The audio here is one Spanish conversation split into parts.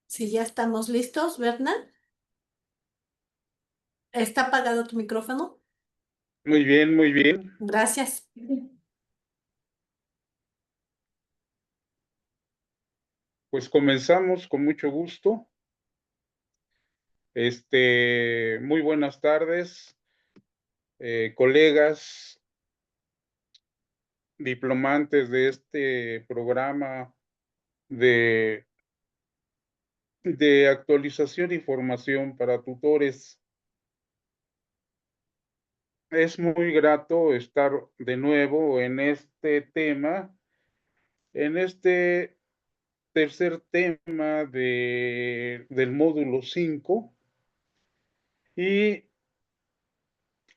Si ya estamos listos, Berna, ¿está apagado tu micrófono? Muy bien, muy bien. Gracias. Pues comenzamos con mucho gusto. Muy buenas tardes, colegas, diplomantes de este programa de, de actualización e información para tutores. Es muy grato estar de nuevo en este tema, en este tercer tema del módulo 5. Y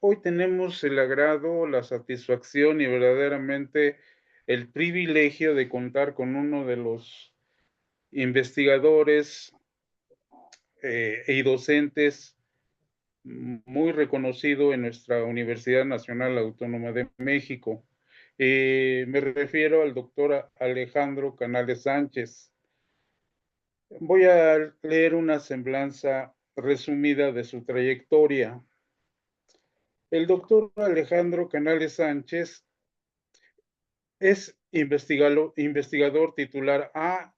hoy tenemos el agrado, la satisfacción y verdaderamente el privilegio de contar con uno de los investigadores y docentes muy reconocido en nuestra Universidad Nacional Autónoma de México. Me refiero al doctor Alejandro Canales Sánchez. Voy a leer una semblanza resumida de su trayectoria. El doctor Alejandro Canales Sánchez es investigador titular A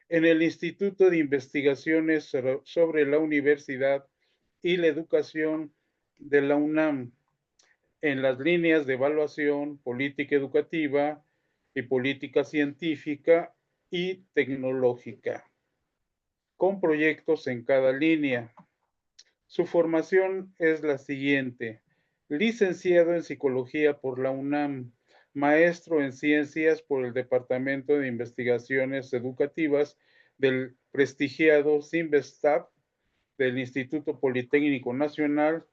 en el Instituto de Investigaciones sobre la Universidad y la Educación de la UNAM, en las líneas de evaluación, política educativa y política científica y tecnológica, con proyectos en cada línea. Su formación es la siguiente: licenciado en Psicología por la UNAM, maestro en Ciencias por el Departamento de Investigaciones Educativas del prestigiado CINVESTAB del Instituto Politécnico Nacional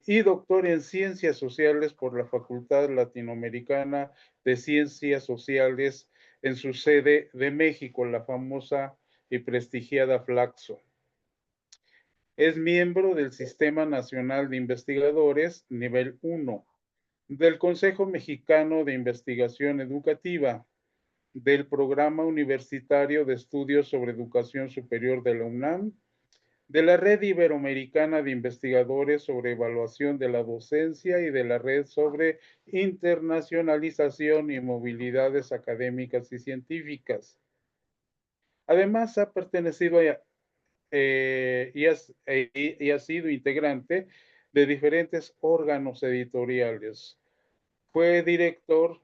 y doctor en Ciencias Sociales por la Facultad Latinoamericana de Ciencias Sociales en su sede de México, la famosa y prestigiada Flaxo. Es miembro del Sistema Nacional de Investigadores Nivel 1, del Consejo Mexicano de Investigación Educativa, del Programa Universitario de Estudios sobre Educación Superior de la UNAM, de la Red Iberoamericana de Investigadores sobre Evaluación de la Docencia y de la Red sobre Internacionalización y Movilidades Académicas y Científicas. Además, ha pertenecido y ha sido integrante de diferentes órganos editoriales. Fue director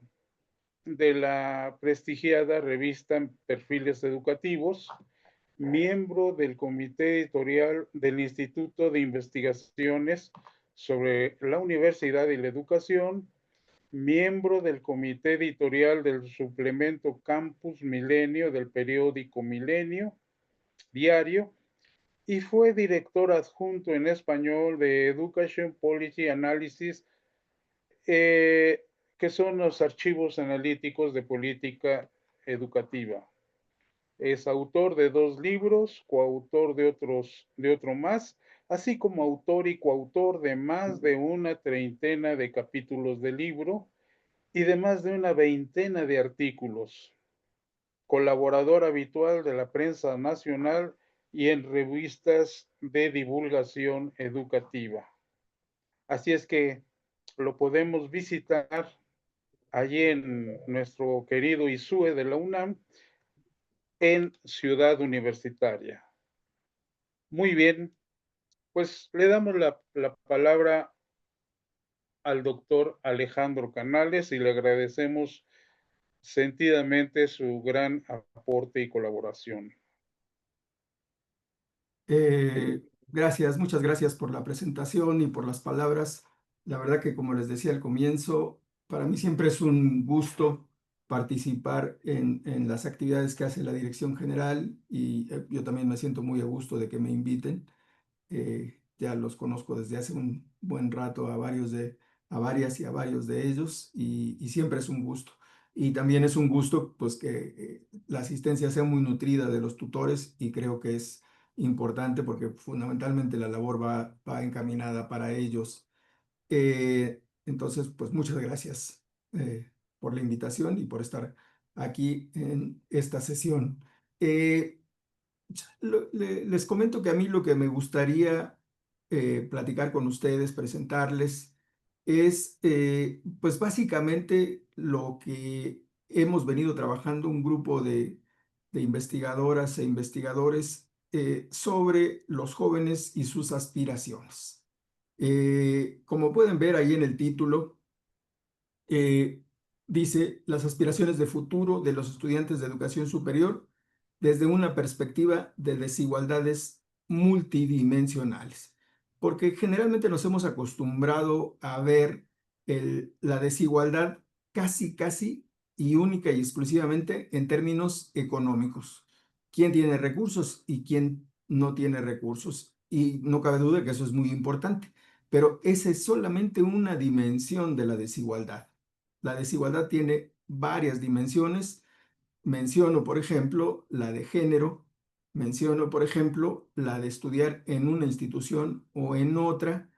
de la prestigiada revista Perfiles Educativos, miembro del comité editorial del Instituto de Investigaciones sobre la Universidad y la Educación, miembro del comité editorial del suplemento Campus Milenio del periódico Milenio Diario, y fue director adjunto en español de Education Policy Analysis, que son los archivos analíticos de política educativa. Es autor de 2 libros, coautor de otro más, así como autor y coautor de más de una treintena de capítulos de libro y de más de una veintena de artículos. Colaborador habitual de la prensa nacional y en revistas de divulgación educativa. Así es que lo podemos visitar allí en nuestro querido ISUE de la UNAM, en Ciudad Universitaria. Muy bien, pues le damos la palabra al doctor Alejandro Canales y le agradecemos sentidamente su gran aporte y colaboración. Gracias, muchas gracias por la presentación y por las palabras. La verdad que, como les decía al comienzo, para mí siempre es un gusto participar en las actividades que hace la Dirección General y yo también me siento muy a gusto de que me inviten. Ya los conozco desde hace un buen rato a varias y a varios de ellos y siempre es un gusto. Y también es un gusto pues que la asistencia sea muy nutrida de los tutores y creo que es importante porque fundamentalmente la labor va encaminada para ellos. Entonces, pues muchas gracias por la invitación y por estar aquí en esta sesión. Les comento que a mí lo que me gustaría platicar con ustedes, presentarles, es pues básicamente lo que hemos venido trabajando un grupo de investigadoras e investigadores sobre los jóvenes y sus aspiraciones. Como pueden ver ahí en el título, eh, dice las aspiraciones de futuro de los estudiantes de educación superior desde una perspectiva de desigualdades multidimensionales, porque generalmente nos hemos acostumbrado a ver la desigualdad casi y única y exclusivamente en términos económicos. ¿Quién tiene recursos y quién no tiene recursos? Y no cabe duda que eso es muy importante, pero esa es solamente una dimensión de la desigualdad. La desigualdad tiene varias dimensiones. Menciono, por ejemplo, la de género, menciono, por ejemplo, la de estudiar en una institución o en otra,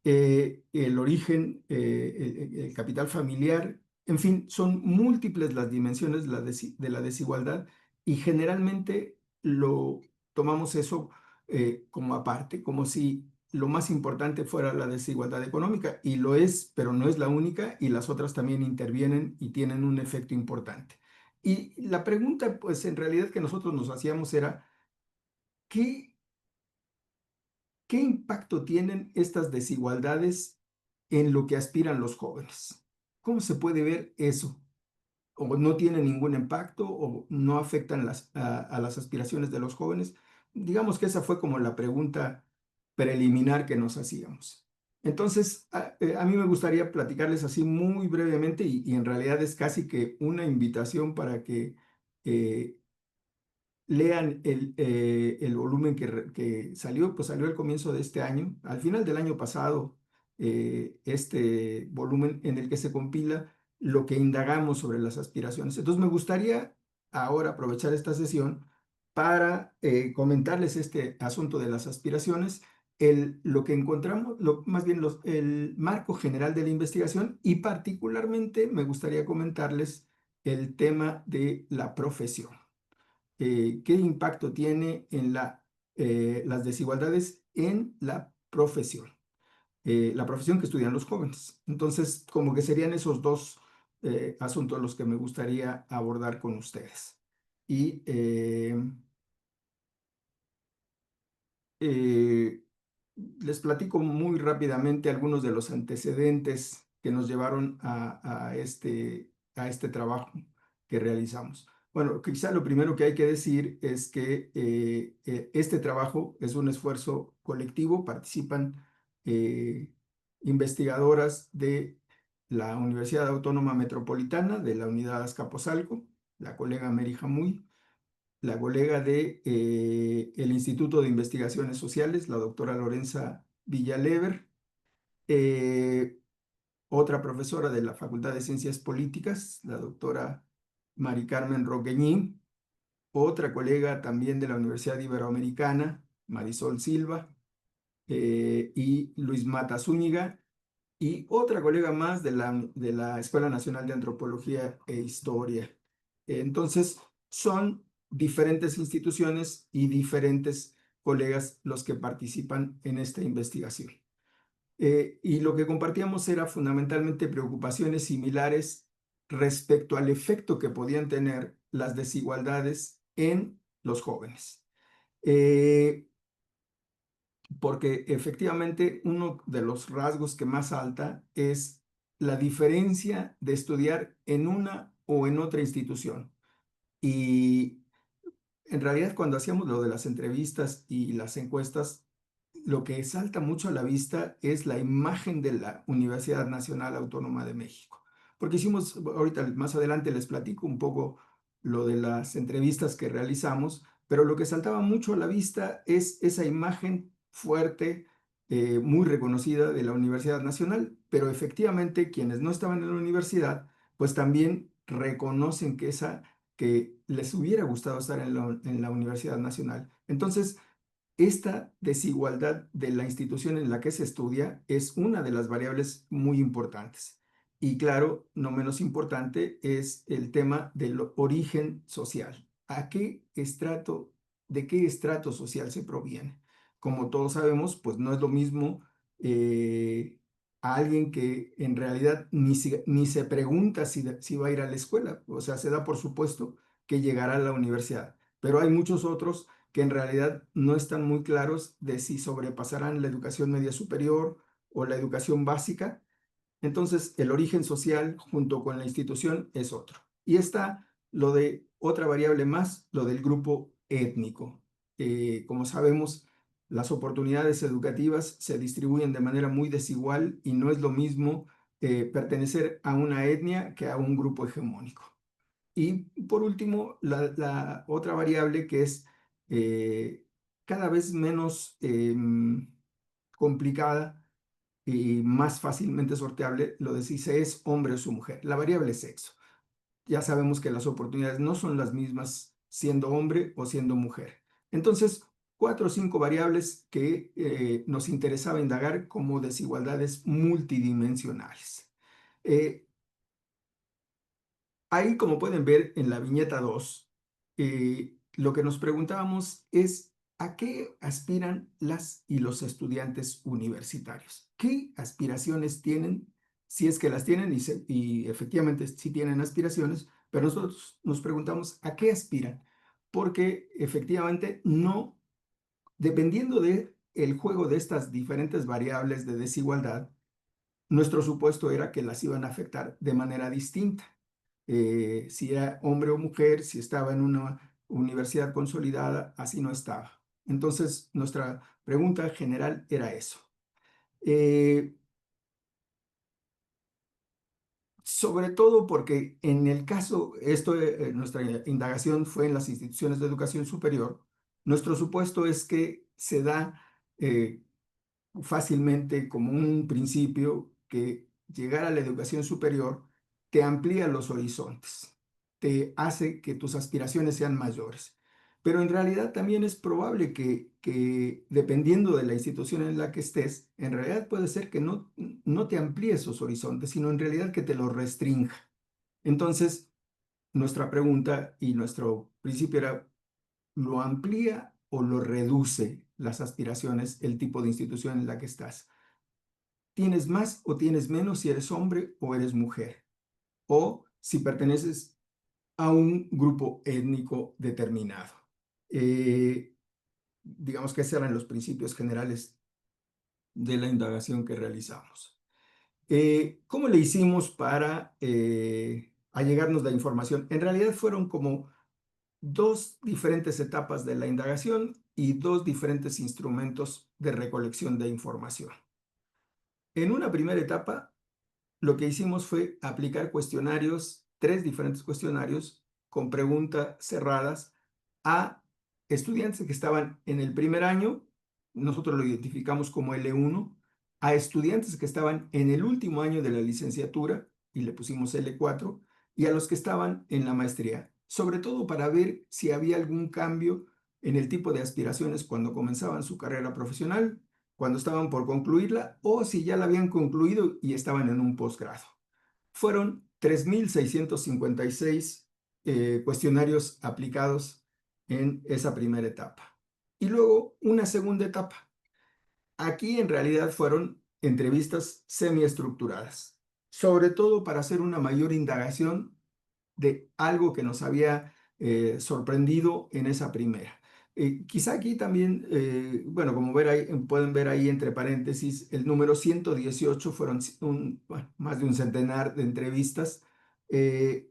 el origen, el capital familiar, en fin, son múltiples las dimensiones de la desigualdad y generalmente lo tomamos eso como aparte, como si lo más importante fuera la desigualdad económica, y lo es, pero no es la única, y las otras también intervienen y tienen un efecto importante. Y la pregunta, pues en realidad que nosotros nos hacíamos era, ¿qué ¿qué impacto tienen estas desigualdades en lo que aspiran los jóvenes? ¿Cómo se puede ver eso? ¿O no tienen ningún impacto o no afectan a las aspiraciones de los jóvenes? Digamos que esa fue como la pregunta preliminar que nos hacíamos. Entonces, a mí me gustaría platicarles así muy brevemente y en realidad es casi que una invitación para que eh, lean el volumen que salió, pues salió al comienzo de este año, al final del año pasado, este volumen en el que se compila lo que indagamos sobre las aspiraciones. Entonces me gustaría ahora aprovechar esta sesión para comentarles este asunto de las aspiraciones, lo que encontramos, más bien el marco general de la investigación, y particularmente me gustaría comentarles el tema de la profesión. ¿Qué impacto tiene en las desigualdades en la profesión que estudian los jóvenes? Entonces, como que serían esos dos asuntos los que me gustaría abordar con ustedes. Y eh, les platico muy rápidamente algunos de los antecedentes que nos llevaron a este trabajo que realizamos. Bueno, quizá lo primero que hay que decir es que este trabajo es un esfuerzo colectivo. Participan eh, investigadoras de la Universidad Autónoma Metropolitana, de la Unidad Azcapotzalco, la colega Mary Jamuy, la colega de el Instituto de Investigaciones Sociales, la doctora Lorenza Villalever, eh, otra profesora de la Facultad de Ciencias Políticas, la doctora Mari Carmen Roqueñín, otra colega también de la Universidad Iberoamericana, Marisol Silva, y Luis Mata Zúñiga, y otra colega más de la Escuela Nacional de Antropología e Historia. Entonces, son diferentes instituciones y diferentes colegas los que participan en esta investigación. Y lo que compartíamos era fundamentalmente preocupaciones similares respecto al efecto que podían tener las desigualdades en los jóvenes. Porque efectivamente uno de los rasgos que más salta es la diferencia de estudiar en una o en otra institución. Y en realidad cuando hacíamos lo de las entrevistas y las encuestas, lo que salta mucho a la vista es la imagen de la Universidad Nacional Autónoma de México. Porque hicimos, ahorita más adelante les platico un poco lo de las entrevistas que realizamos, pero lo que saltaba mucho a la vista es esa imagen fuerte, muy reconocida de la Universidad Nacional, pero efectivamente quienes no estaban en la universidad, pues también reconocen que les hubiera gustado estar en la Universidad Nacional. Entonces, esta desigualdad de la institución en la que se estudia es una de las variables muy importantes. Y claro, no menos importante es el tema del origen social. ¿A qué estrato de qué estrato social se proviene. Como todos sabemos, pues no es lo mismo a alguien que en realidad ni se pregunta si va a ir a la escuela, o sea, se da por supuesto que llegará a la universidad, pero hay muchos otros que en realidad no están muy claros de si sobrepasarán la educación media superior o la educación básica. Entonces, el origen social junto con la institución es otro. Y está lo de otra variable más, lo del grupo étnico. Como sabemos, las oportunidades educativas se distribuyen de manera muy desigual y no es lo mismo pertenecer a una etnia que a un grupo hegemónico. Y por último, la otra variable que es eh, cada vez menos complicada y más fácilmente sorteable, lo de si se es hombre o su mujer, la variable sexo. Ya sabemos que las oportunidades no son las mismas siendo hombre o siendo mujer. Entonces, 4 o 5 variables que nos interesaba indagar como desigualdades multidimensionales. Eh, Ahí, como pueden ver en la viñeta 2, lo que nos preguntábamos es ¿a qué aspiran las y los estudiantes universitarios? ¿Qué aspiraciones tienen? Si es que las tienen y efectivamente sí tienen aspiraciones, pero nosotros nos preguntamos ¿a qué aspiran? Porque efectivamente no, dependiendo de el juego de estas diferentes variables de desigualdad, nuestro supuesto era que las iban a afectar de manera distinta. Si era hombre o mujer, si estaba en una universidad consolidada, así no estaba. Entonces, nuestra pregunta general era eso. Eh, Sobre todo porque en el caso, nuestra indagación fue en las instituciones de educación superior, nuestro supuesto es que se da eh, fácilmente como un principio que llegar a la educación superior te amplía los horizontes, te hace que tus aspiraciones sean mayores. Pero en realidad también es probable que dependiendo de la institución en la que estés, en realidad puede ser que no te amplíe esos horizontes, sino en realidad que te los restrinja. Entonces, nuestra pregunta y nuestro principio era, ¿lo amplía o lo reduce las aspiraciones, el tipo de institución en la que estás? ¿Tienes más o tienes menos si eres hombre o eres mujer? O si perteneces a un grupo étnico determinado. Digamos que esos eran los principios generales de la indagación que realizamos. ¿Cómo le hicimos para allegarnos la información? En realidad fueron como 2 diferentes etapas de la indagación y 2 diferentes instrumentos de recolección de información. En una primera etapa, lo que hicimos fue aplicar cuestionarios, 3 diferentes cuestionarios con preguntas cerradas a estudiantes que estaban en el primer año, nosotros lo identificamos como L1, a estudiantes que estaban en el último año de la licenciatura y le pusimos L4, y a los que estaban en la maestría, sobre todo para ver si había algún cambio en el tipo de aspiraciones cuando comenzaban su carrera profesional, cuando estaban por concluirla o si ya la habían concluido y estaban en un posgrado. Fueron 3.656 cuestionarios aplicados en esa primera etapa. Y luego una segunda etapa. Aquí en realidad fueron entrevistas semiestructuradas, sobre todo para hacer una mayor indagación de algo que nos había sorprendido en esa primera. Quizá aquí también, bueno, como pueden ver ahí entre paréntesis, el número 118 fueron bueno, más de un centenar de entrevistas. Eh,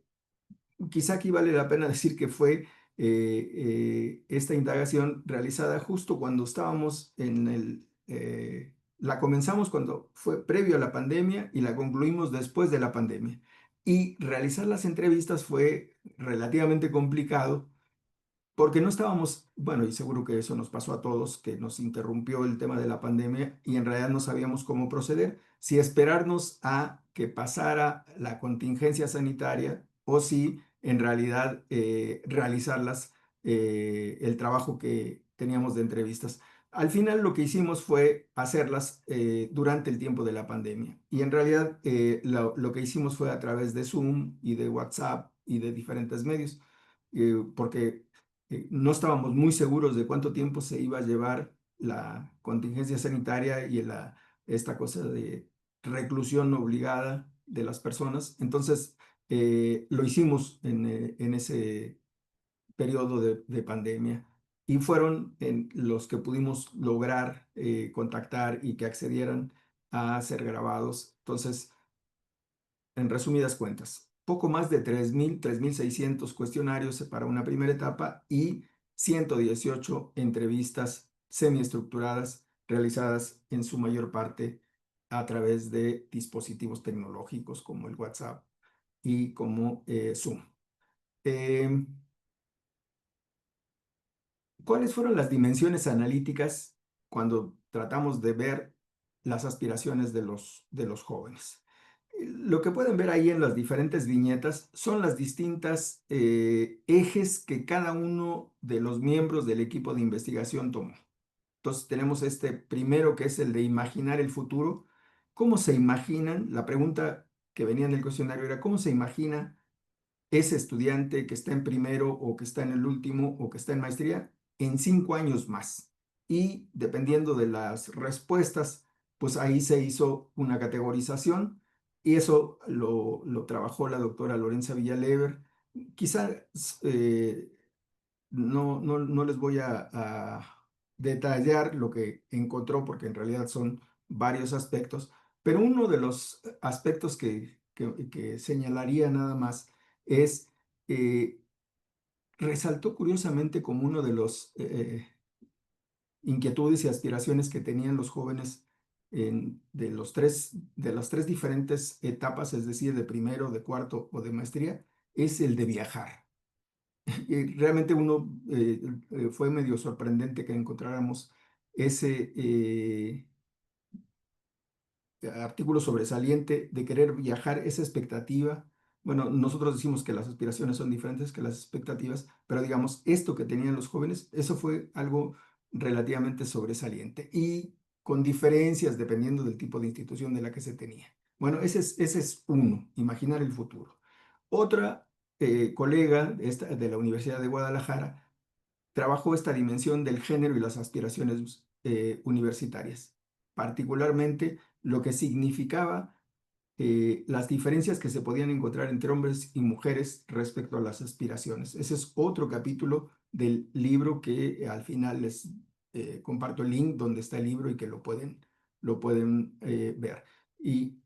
Quizá aquí vale la pena decir que fue esta indagación realizada justo cuando estábamos la comenzamos cuando fue previo a la pandemia y la concluimos después de la pandemia. Y realizar las entrevistas fue relativamente complicado porque no estábamos, bueno, y seguro que eso nos pasó a todos, que nos interrumpió el tema de la pandemia y en realidad no sabíamos cómo proceder, si esperarnos a que pasara la contingencia sanitaria o si en realidad realizarlas, el trabajo que teníamos de entrevistas. Al final lo que hicimos fue hacerlas durante el tiempo de la pandemia y en realidad lo que hicimos fue a través de Zoom y de WhatsApp y de diferentes medios, porque no estábamos muy seguros de cuánto tiempo se iba a llevar la contingencia sanitaria y esta cosa de reclusión obligada de las personas. Entonces, lo hicimos en ese periodo de pandemia y fueron los que pudimos lograr contactar y que accedieran a ser grabados. Entonces, en resumidas cuentas, poco más de 3.600 cuestionarios para una primera etapa y 118 entrevistas semiestructuradas realizadas en su mayor parte a través de dispositivos tecnológicos como el WhatsApp y como Zoom. Eh, ¿Cuáles fueron las dimensiones analíticas cuando tratamos de ver las aspiraciones de los jóvenes? Lo que pueden ver ahí en las diferentes viñetas son las distintas ejes que cada uno de los miembros del equipo de investigación tomó. Entonces tenemos este primero que es el de imaginar el futuro. ¿Cómo se imaginan? La pregunta que venía en el cuestionario era ¿cómo se imagina ese estudiante que está en primero o que está en el último o que está en maestría en 5 años más? Y dependiendo de las respuestas, pues ahí se hizo una categorización y eso lo trabajó la doctora Lorenza Villalever. Quizá no les voy a detallar lo que encontró porque en realidad son varios aspectos, pero uno de los aspectos que señalaría nada más es, eh, resaltó curiosamente como uno de los inquietudes y aspiraciones que tenían los jóvenes de las tres diferentes etapas, es decir, de primero, de cuarto o de maestría, es el de viajar. Y realmente fue medio sorprendente que encontráramos ese artículo sobresaliente de querer viajar, esa expectativa. Bueno, nosotros decimos que las aspiraciones son diferentes que las expectativas, pero digamos, esto que tenían los jóvenes, eso fue algo relativamente sobresaliente y con diferencias dependiendo del tipo de institución de la que se tenía. Bueno, ese es uno, imaginar el futuro. Otra colega de la Universidad de Guadalajara trabajó esta dimensión del género y las aspiraciones universitarias, particularmente lo que significaba las diferencias que se podían encontrar entre hombres y mujeres respecto a las aspiraciones. Ese es otro capítulo del libro que al final les comparto el link donde está el libro y que lo pueden ver. Y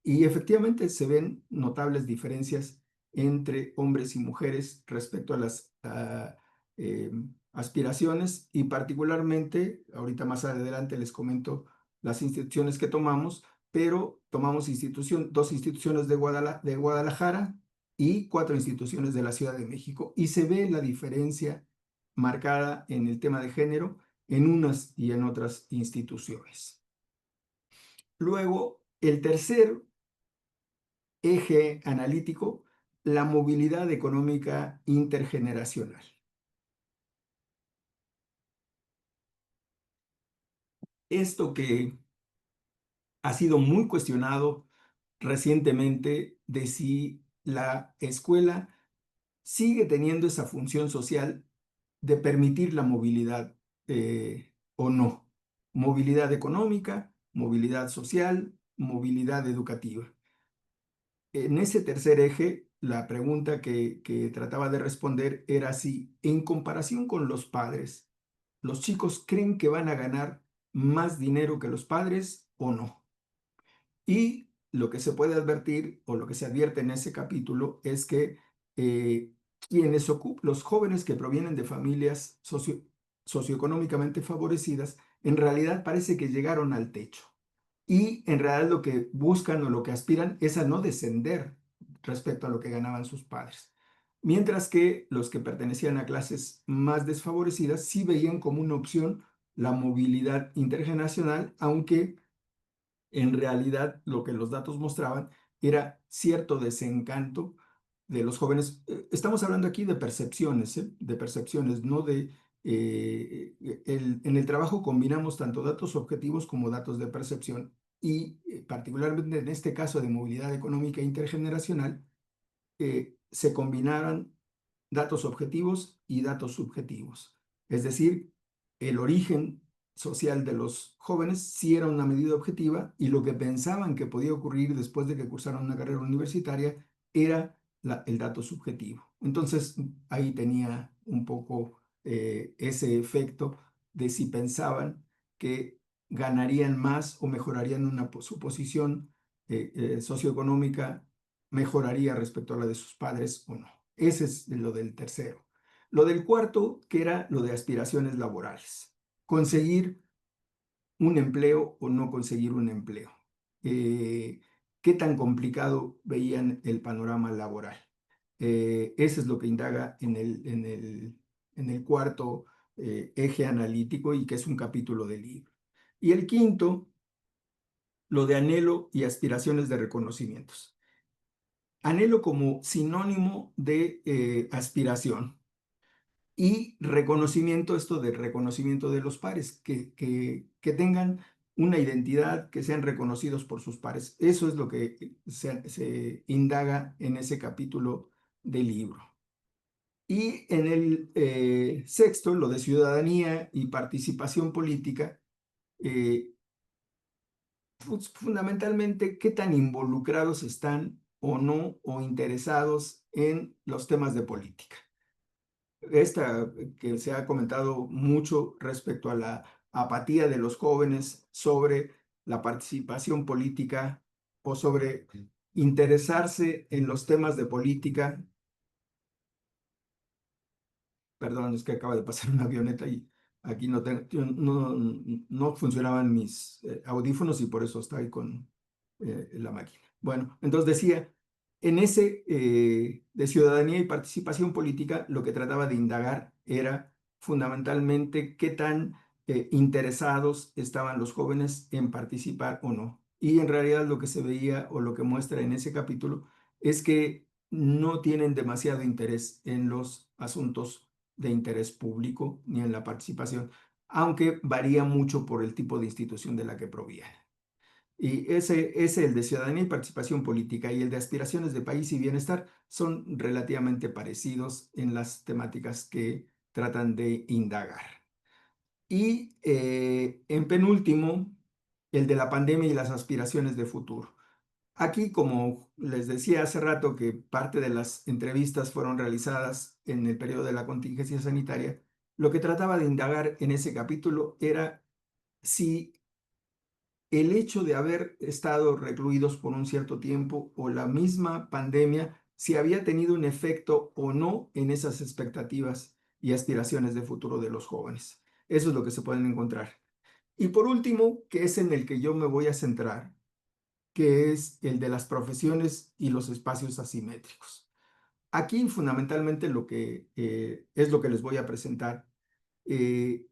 efectivamente se ven notables diferencias entre hombres y mujeres respecto a las aspiraciones y particularmente, ahorita más adelante les comento las instituciones que tomamos, pero tomamos dos instituciones de Guadalajara y 4 instituciones de la Ciudad de México y se ve la diferencia marcada en el tema de género en unas y en otras instituciones. Luego, el tercer eje analítico, la movilidad económica intergeneracional. Esto que ha sido muy cuestionado recientemente de si la escuela sigue teniendo esa función social de permitir la movilidad o no. Movilidad económica, movilidad social, movilidad educativa. En ese tercer eje, la pregunta que trataba de responder era si, en comparación con los padres, los chicos creen que van a ganar más dinero que los padres o no. Y lo que se puede advertir o lo que se advierte en ese capítulo es que los jóvenes que provienen de familias socioeconómicamente favorecidas, en realidad parece que llegaron al techo. Y en realidad lo que buscan o lo que aspiran es a no descender respecto a lo que ganaban sus padres. Mientras que los que pertenecían a clases más desfavorecidas sí veían como una opción la movilidad intergeneracional, aunque en realidad lo que los datos mostraban era cierto desencanto de los jóvenes. Estamos hablando aquí de percepciones, no de... en el trabajo combinamos tanto datos objetivos como datos de percepción y particularmente en este caso de movilidad económica intergeneracional, se combinaron datos objetivos y datos subjetivos. Es decir, el origen social de los jóvenes sí era una medida objetiva y lo que pensaban que podía ocurrir después de que cursaron una carrera universitaria era el dato subjetivo. Entonces, ahí tenía un poco ese efecto de si pensaban que ganarían más o mejorarían su posición socioeconómica, mejoraría respecto a la de sus padres o no. Ese es lo del tercero. Lo del cuarto, que era lo de aspiraciones laborales. Conseguir un empleo o no conseguir un empleo. ¿Qué tan complicado veían el panorama laboral? Eso es lo que indaga en el cuarto eje analítico y que es un capítulo del libro. Y el quinto, lo de anhelo y aspiraciones de reconocimientos. Anhelo como sinónimo de aspiración y reconocimiento, esto de reconocimiento de los pares, que tengan una identidad, que sean reconocidos por sus pares. Eso es lo que se indaga en ese capítulo del libro. Y en el sexto, lo de ciudadanía y participación política, fundamentalmente qué tan involucrados están o no, o interesados en los temas de política. Esta que se ha comentado mucho respecto a la apatía de los jóvenes sobre la participación política o sobre interesarse en los temas de política. Perdón, es que acaba de pasar una avioneta y aquí no funcionaban mis audífonos y por eso estoy con la máquina. Bueno, entonces decía, en ese de ciudadanía y participación política, lo que trataba de indagar era fundamentalmente qué tan interesados estaban los jóvenes en participar o no. Y en realidad lo que se veía o lo que muestra en ese capítulo es que no tienen demasiado interés en los asuntos de interés público ni en la participación, aunque varía mucho por el tipo de institución de la que proviene. Y ese, el de ciudadanía y participación política y el de aspiraciones de país y bienestar son relativamente parecidos en las temáticas que tratan de indagar. Y en penúltimo, el de la pandemia y las aspiraciones de futuro. Aquí, como les decía hace rato que parte de las entrevistas fueron realizadas en el periodo de la contingencia sanitaria, lo que trataba de indagar en ese capítulo era si el hecho de haber estado recluidos por un cierto tiempo o la misma pandemia, si había tenido un efecto o no en esas expectativas y aspiraciones de futuro de los jóvenes. Eso es lo que se pueden encontrar. Y por último, que es en el que yo me voy a centrar, que es el de las profesiones y los espacios asimétricos. Aquí fundamentalmente lo que es lo que les voy a presentar. ¿Qué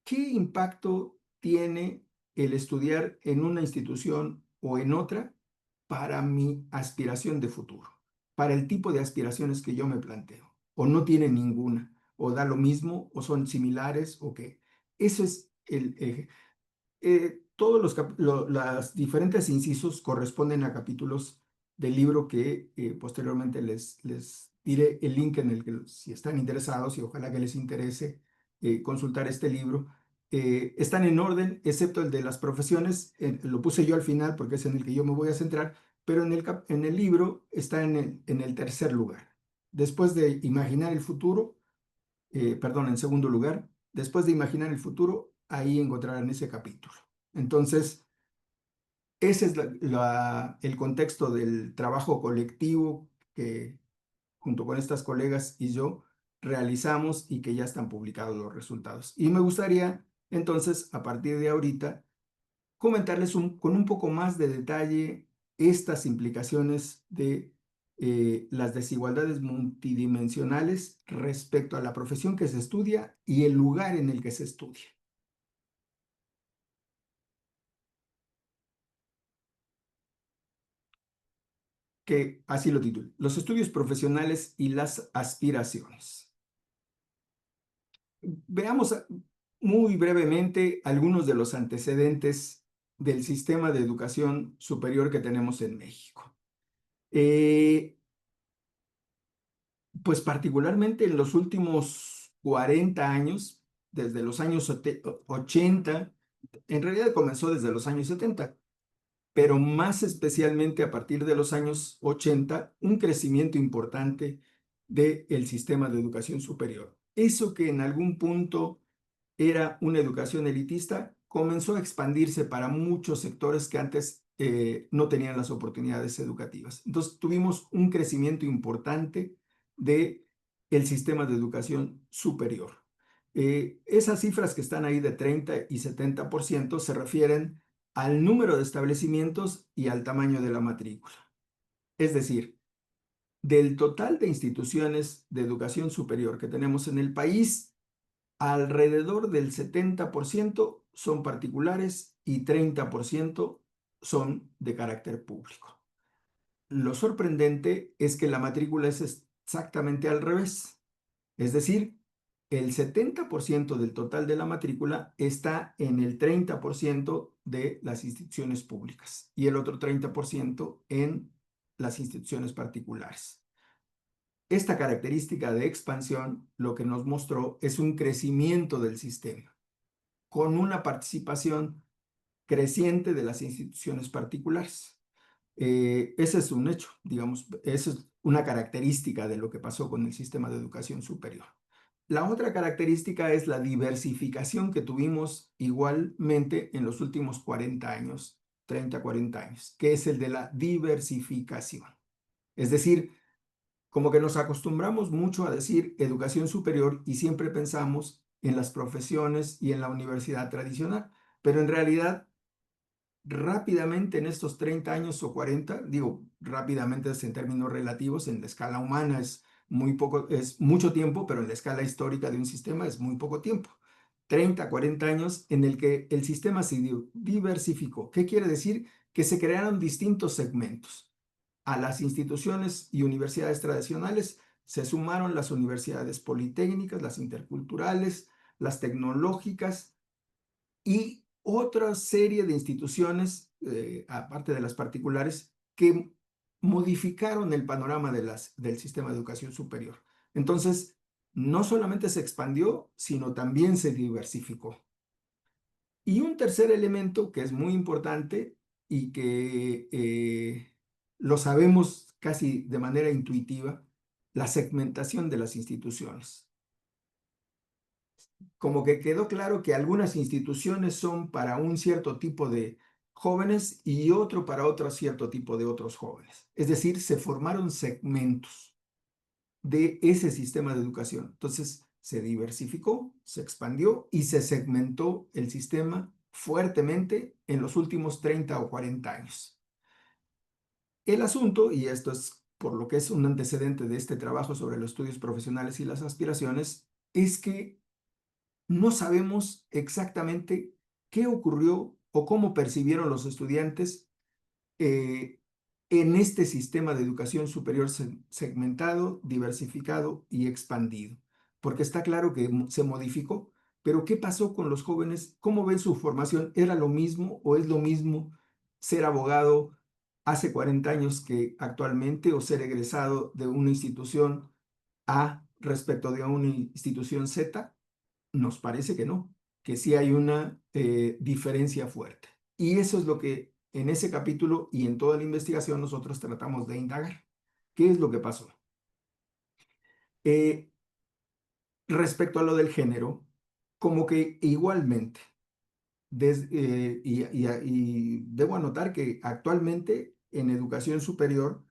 impacto tiene el estudiar en una institución o en otra para mi aspiración de futuro? Para el tipo de aspiraciones que yo me planteo. O no tiene ninguna, o da lo mismo, o son similares, o qué. Eso es el eje. Todos los diferentes incisos corresponden a capítulos del libro que posteriormente les diré el link en el que, si están interesados y ojalá que les interese consultar este libro, están en orden, excepto el de las profesiones. Lo puse yo al final porque es en el que yo me voy a centrar, pero en el libro está en el tercer lugar. Después de imaginar el futuro, perdón, en segundo lugar, después de imaginar el futuro, ahí encontrarán ese capítulo. Entonces, ese es el contexto del trabajo colectivo que junto con estas colegas y yo realizamos y que ya están publicados los resultados. Y me gustaría entonces, a partir de ahorita, comentarles con un poco más de detalle estas implicaciones de las desigualdades multidimensionales respecto a la profesión que se estudia y el lugar en el que se estudia. Que así lo titulo, los estudios profesionales y las aspiraciones. Veamos muy brevemente algunos de los antecedentes del sistema de educación superior que tenemos en México. Pues particularmente en los últimos 40 años, desde los años 80, en realidad comenzó desde los años 70, pero más especialmente a partir de los años 80, un crecimiento importante del sistema de educación superior. Eso que en algún punto era una educación elitista, comenzó a expandirse para muchos sectores que antes no tenían las oportunidades educativas. Entonces tuvimos un crecimiento importante del sistema de educación superior. Esas cifras que están ahí de 30 y 70% se refieren al número de establecimientos y al tamaño de la matrícula. Es decir, del total de instituciones de educación superior que tenemos en el país, alrededor del 70% son particulares y 30% son de carácter público. Lo sorprendente es que la matrícula es exactamente al revés. Es decir, el 70% del total de la matrícula está en el 30% de las instituciones públicas y el otro 30% en las instituciones particulares. Esta característica de expansión lo que nos mostró es un crecimiento del sistema, con una participación creciente de las instituciones particulares. Ese es un hecho, digamos, esa es una característica de lo que pasó con el sistema de educación superior. La otra característica es la diversificación que tuvimos igualmente en los últimos 40 años, 30, 40 años, que es el de la diversificación. Es decir, como que nos acostumbramos mucho a decir educación superior y siempre pensamos en las profesiones y en la universidad tradicional, pero en realidad rápidamente en estos 30 años o 40, digo rápidamente es en términos relativos, en la escala humana es muy poco, es mucho tiempo, pero en la escala histórica de un sistema es muy poco tiempo. 30, 40 años en el que el sistema se diversificó. ¿Qué quiere decir? Que se crearon distintos segmentos. A las instituciones y universidades tradicionales se sumaron las universidades politécnicas, las interculturales, las tecnológicas y otra serie de instituciones, aparte de las particulares, que modificaron el panorama del sistema de educación superior. Entonces, no solamente se expandió, sino también se diversificó. Y un tercer elemento que es muy importante y que lo sabemos casi de manera intuitiva, la segmentación de las instituciones. Como que quedó claro que algunas instituciones son para un cierto tipo de jóvenes y otro para otro cierto tipo de otros jóvenes. Es decir, se formaron segmentos de ese sistema de educación. Entonces, se diversificó, se expandió y se segmentó el sistema fuertemente en los últimos 30 o 40 años. El asunto, y esto es por lo que es un antecedente de este trabajo sobre los estudios profesionales y las aspiraciones, es que no sabemos exactamente qué ocurrió o cómo percibieron los estudiantes en este sistema de educación superior segmentado, diversificado y expandido. Porque está claro que se modificó, pero ¿qué pasó con los jóvenes? ¿Cómo ven su formación? ¿Era lo mismo o es lo mismo ser abogado hace 40 años que actualmente o ser egresado de una institución A respecto de una institución Z? Nos parece que no, que sí hay una diferencia fuerte. Y eso es lo que en ese capítulo y en toda la investigación nosotros tratamos de indagar. ¿Qué es lo que pasó? Eh, Respecto a lo del género, como que igualmente, y debo anotar que actualmente en educación superior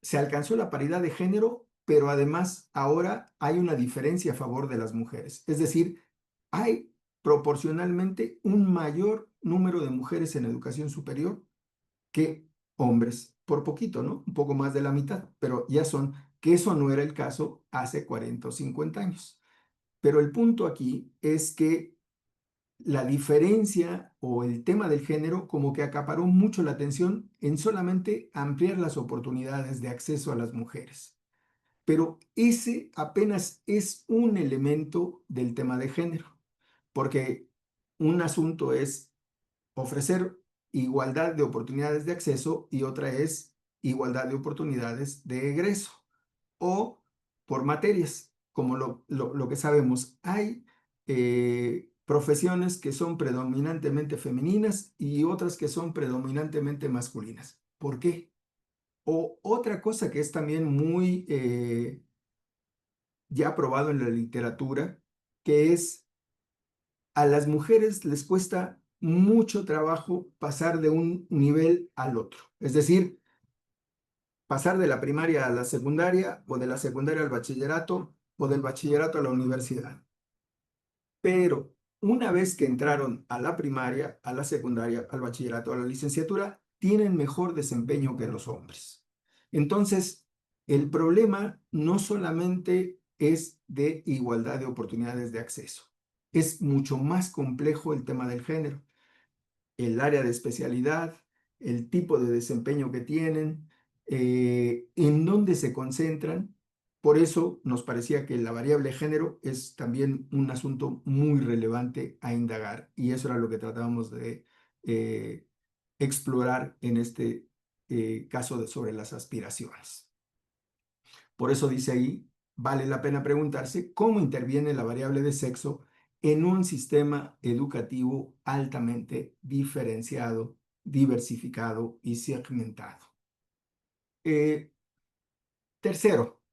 se alcanzó la paridad de género, pero además ahora hay una diferencia a favor de las mujeres. Es decir, hay proporcionalmente un mayor número de mujeres en educación superior que hombres, por poquito, ¿no? Un poco más de la mitad, pero ya son, que eso no era el caso hace 40 o 50 años. Pero el punto aquí es que la diferencia o el tema del género como que acaparó mucho la atención en solamente ampliar las oportunidades de acceso a las mujeres. Pero ese apenas es un elemento del tema de género, porque un asunto es ofrecer igualdad de oportunidades de acceso y otra es igualdad de oportunidades de egreso o por materias, como lo que sabemos. Hay profesiones que son predominantemente femeninas y otras que son predominantemente masculinas. ¿Por qué? O otra cosa que es también muy ya probado en la literatura, que es a las mujeres les cuesta mucho trabajo pasar de un nivel al otro. Es decir, pasar de la primaria a la secundaria o de la secundaria al bachillerato o del bachillerato a la universidad. Pero una vez que entraron a la primaria, a la secundaria, al bachillerato, a la licenciatura, tienen mejor desempeño que los hombres. Entonces, el problema no solamente es de igualdad de oportunidades de acceso, es mucho más complejo el tema del género, el área de especialidad, el tipo de desempeño que tienen, en dónde se concentran. Por eso nos parecía que la variable género es también un asunto muy relevante a indagar y eso era lo que tratábamos de eh, explorar en este caso sobre las aspiraciones. Por eso dice ahí, vale la pena preguntarse cómo interviene la variable de sexo en un sistema educativo altamente diferenciado, diversificado y segmentado. Tercero,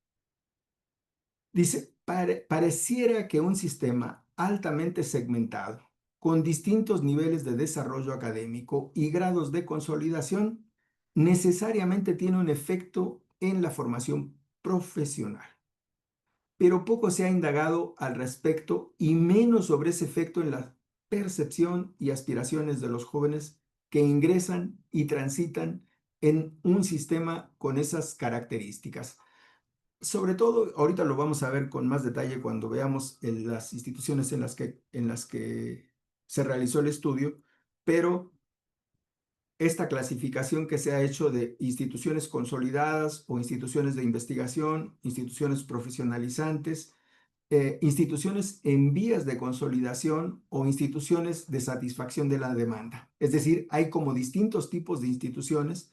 dice, pareciera que un sistema altamente segmentado, con distintos niveles de desarrollo académico y grados de consolidación, necesariamente tiene un efecto en la formación profesional, pero poco se ha indagado al respecto y menos sobre ese efecto en la percepción y aspiraciones de los jóvenes que ingresan y transitan en un sistema con esas características. Sobre todo, ahorita lo vamos a ver con más detalle cuando veamos las instituciones en las que se realizó el estudio, pero esta clasificación que se ha hecho de instituciones consolidadas o instituciones de investigación, instituciones profesionalizantes, instituciones en vías de consolidación o instituciones de satisfacción de la demanda. Es decir, hay como distintos tipos de instituciones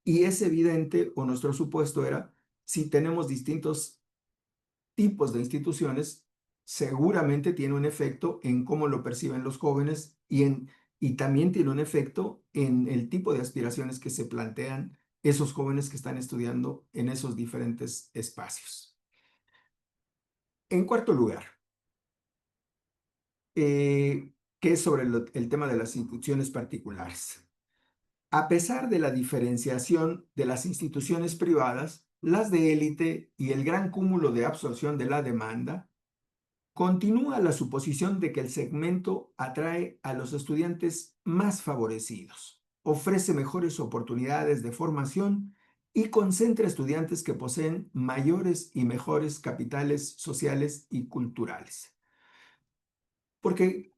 y es evidente, o nuestro supuesto era, si tenemos distintos tipos de instituciones, seguramente tiene un efecto en cómo lo perciben los jóvenes y también tiene un efecto en el tipo de aspiraciones que se plantean esos jóvenes que están estudiando en esos diferentes espacios. En cuarto lugar, que es sobre el tema de las instituciones particulares. A pesar de la diferenciación de las instituciones privadas, las de élite y el gran cúmulo de absorción de la demanda, continúa la suposición de que el segmento atrae a los estudiantes más favorecidos, ofrece mejores oportunidades de formación y concentra estudiantes que poseen mayores y mejores capitales sociales y culturales. Porque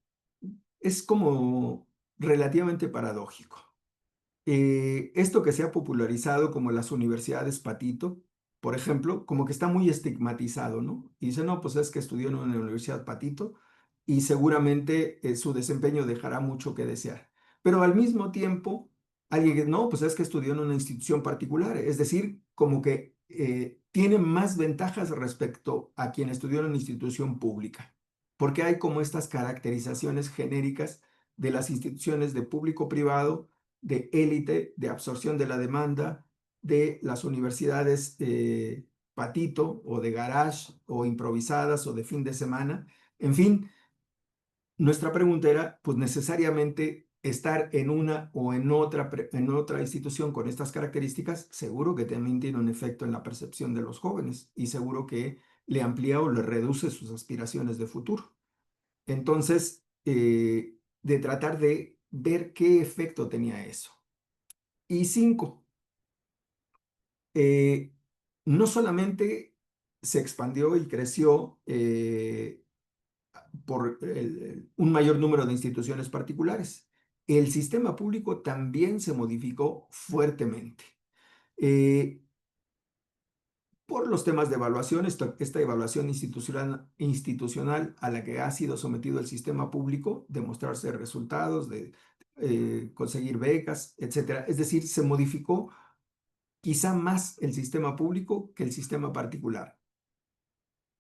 es como relativamente paradójico. Esto que se ha popularizado como las universidades patito, por ejemplo, como que está muy estigmatizado, ¿no? Y dice, no, pues es que estudió en una universidad patito y seguramente su desempeño dejará mucho que desear. Pero al mismo tiempo, alguien que, no, pues es que estudió en una institución particular, es decir, como que tiene más ventajas respecto a quien estudió en una institución pública, porque hay como estas caracterizaciones genéricas de las instituciones de público-privado, de élite, de absorción de la demanda, de las universidades patito o de garage o improvisadas o de fin de semana. En fin, nuestra pregunta era, pues necesariamente estar en una o en otra institución con estas características, seguro que también tiene un efecto en la percepción de los jóvenes y seguro que le amplía o le reduce sus aspiraciones de futuro. Entonces, de tratar de ver qué efecto tenía eso. Y 5, no solamente se expandió y creció por un mayor número de instituciones particulares, el sistema público también se modificó fuertemente. Por los temas de evaluación, esta evaluación institucional a la que ha sido sometido el sistema público, de mostrarse resultados, de conseguir becas, etcétera. Es decir, se modificó quizá más el sistema público que el sistema particular.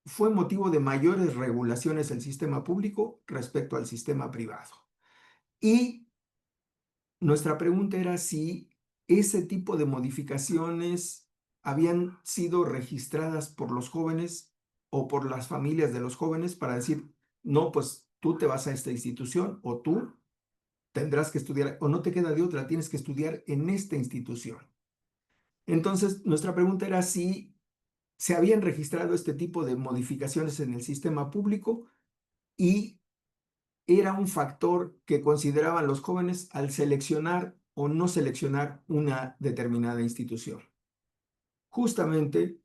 Fue motivo de mayores regulaciones el sistema público respecto al sistema privado. Y nuestra pregunta era si ese tipo de modificaciones habían sido registradas por los jóvenes o por las familias de los jóvenes para decir, no, pues tú te vas a esta institución o tú tendrás que estudiar o no te queda de otra, tienes que estudiar en esta institución. Entonces, nuestra pregunta era si se habían registrado este tipo de modificaciones en el sistema público y era un factor que consideraban los jóvenes al seleccionar o no seleccionar una determinada institución. Justamente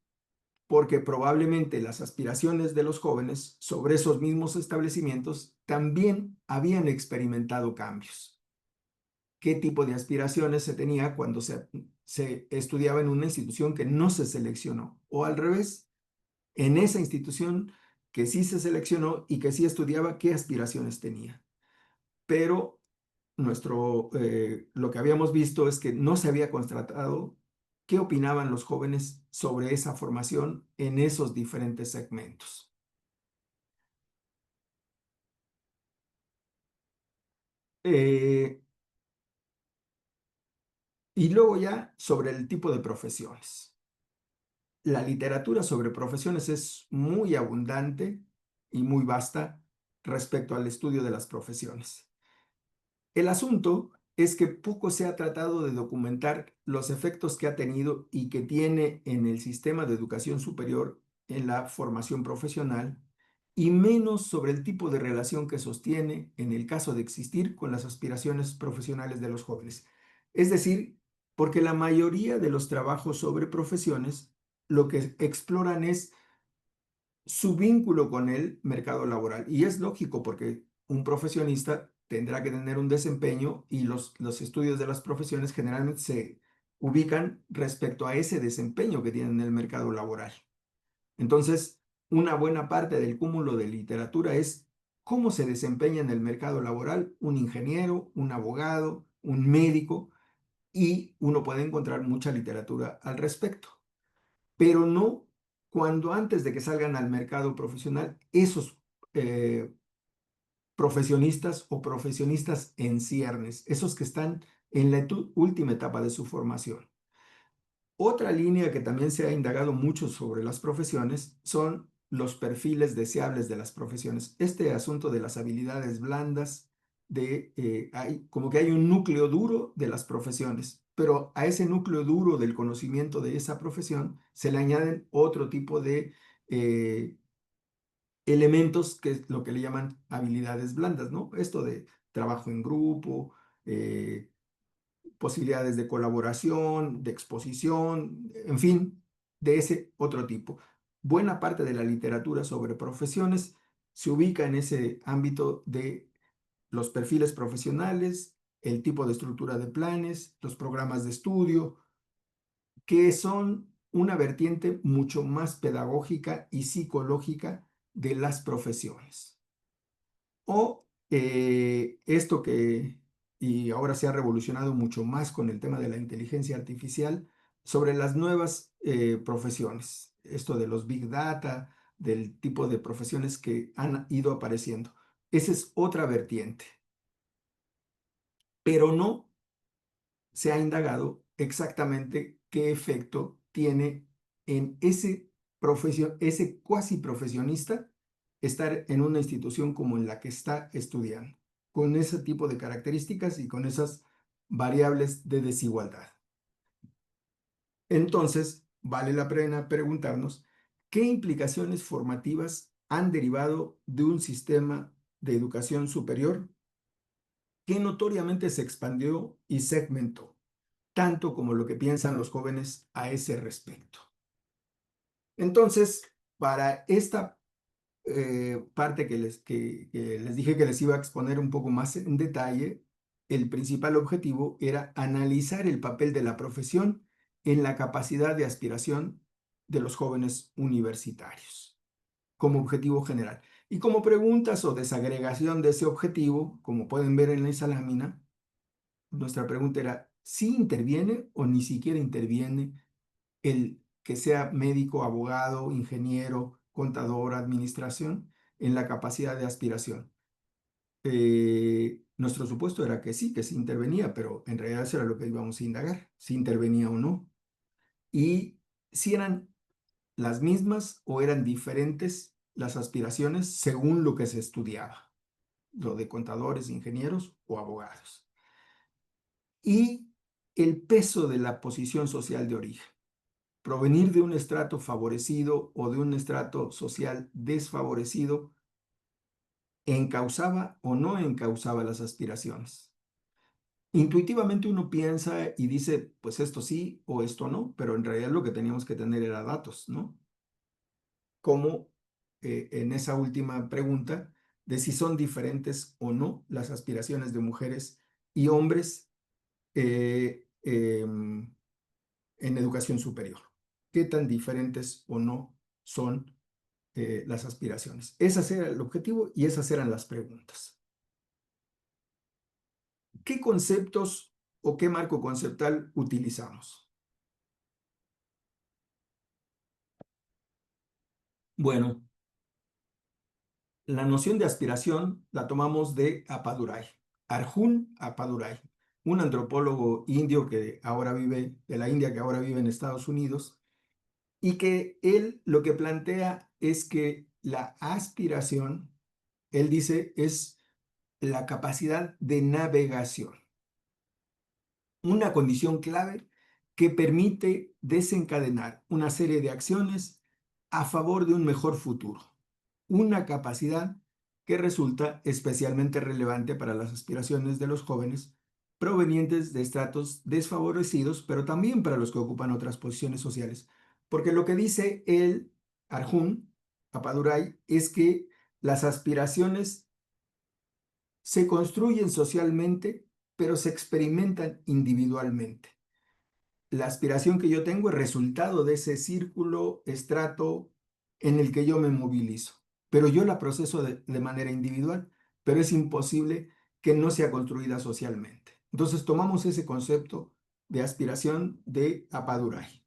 porque probablemente las aspiraciones de los jóvenes sobre esos mismos establecimientos también habían experimentado cambios. ¿Qué tipo de aspiraciones se tenía cuando se estudiaba en una institución que no se seleccionó? O al revés, en esa institución que sí se seleccionó y que sí estudiaba, ¿qué aspiraciones tenía? Pero lo que habíamos visto es que no se había constatado qué opinaban los jóvenes sobre esa formación en esos diferentes segmentos. Y luego ya sobre el tipo de profesiones. La literatura sobre profesiones es muy abundante y muy vasta respecto al estudio de las profesiones. El asunto es que poco se ha tratado de documentar los efectos que ha tenido y que tiene en el sistema de educación superior en la formación profesional y menos sobre el tipo de relación que sostiene en el caso de existir con las aspiraciones profesionales de los jóvenes. Es decir, porque la mayoría de los trabajos sobre profesiones lo que exploran es su vínculo con el mercado laboral. Y es lógico porque un profesionista tendrá que tener un desempeño y los estudios de las profesiones generalmente se ubican respecto a ese desempeño que tienen en el mercado laboral. Entonces, una buena parte del cúmulo de literatura es cómo se desempeña en el mercado laboral un ingeniero, un abogado, un médico, y uno puede encontrar mucha literatura al respecto, pero no cuando antes de que salgan al mercado profesional esos profesionistas o profesionistas en ciernes, esos que están en la última etapa de su formación. Otra línea que también se ha indagado mucho sobre las profesiones son los perfiles deseables de las profesiones. Este asunto de las habilidades blandas, como que hay un núcleo duro de las profesiones, pero a ese núcleo duro del conocimiento de esa profesión se le añaden otro tipo de elementos que es lo que le llaman habilidades blandas, ¿no? Esto de trabajo en grupo, posibilidades de colaboración, de exposición, en fin, de ese otro tipo. Buena parte de la literatura sobre profesiones se ubica en ese ámbito de los perfiles profesionales, el tipo de estructura de planes, los programas de estudio, que son una vertiente mucho más pedagógica y psicológica de las profesiones. O esto que, y ahora se ha revolucionado mucho más con el tema de la inteligencia artificial, sobre las nuevas profesiones, esto de los big data, del tipo de profesiones que han ido apareciendo. Esa es otra vertiente, pero no se ha indagado exactamente qué efecto tiene en ese cuasi profesionista estar en una institución como en la que está estudiando, con ese tipo de características y con esas variables de desigualdad. Entonces, vale la pena preguntarnos qué implicaciones formativas han derivado de un sistema de educación superior que notoriamente se expandió y segmentó, tanto como lo que piensan los jóvenes a ese respecto. Entonces, para esta parte que les dije que les iba a exponer un poco más en detalle, el principal objetivo era analizar el papel de la profesión en la capacidad de aspiración de los jóvenes universitarios, como objetivo general. Y como preguntas o desagregación de ese objetivo, como pueden ver en esa lámina, nuestra pregunta era, ¿sí interviene o ni siquiera interviene el que sea médico, abogado, ingeniero, contador, administración, en la capacidad de aspiración. Nuestro supuesto era que sí intervenía, pero en realidad eso era lo que íbamos a indagar, si intervenía o no. Y si eran las mismas o eran diferentes las aspiraciones según lo que se estudiaba, lo de contadores, ingenieros o abogados. Y el peso de la posición social de origen. Provenir de un estrato favorecido o de un estrato social desfavorecido encauzaba o no encauzaba las aspiraciones. Intuitivamente uno piensa y dice, pues esto sí o esto no, pero en realidad lo que teníamos que tener era datos, ¿no? Como en esa última pregunta de si son diferentes o no las aspiraciones de mujeres y hombres en educación superior. ¿Qué tan diferentes o no son las aspiraciones? Ese era el objetivo y esas eran las preguntas. ¿Qué conceptos o qué marco conceptual utilizamos? Bueno, la noción de aspiración la tomamos de Appadurai, Arjun Appadurai, un antropólogo indio que ahora vive, de la India, que ahora vive en Estados Unidos, y que él lo que plantea es que la aspiración, él dice, es la capacidad de navegación, una condición clave que permite desencadenar una serie de acciones a favor de un mejor futuro, una capacidad que resulta especialmente relevante para las aspiraciones de los jóvenes provenientes de estratos desfavorecidos, pero también para los que ocupan otras posiciones sociales. Porque lo que dice el Arjun Appadurai es que las aspiraciones se construyen socialmente, pero se experimentan individualmente. La aspiración que yo tengo es resultado de ese círculo, estrato en el que yo me movilizo, pero yo la proceso de manera individual, pero es imposible que no sea construida socialmente. Entonces tomamos ese concepto de aspiración de Appadurai.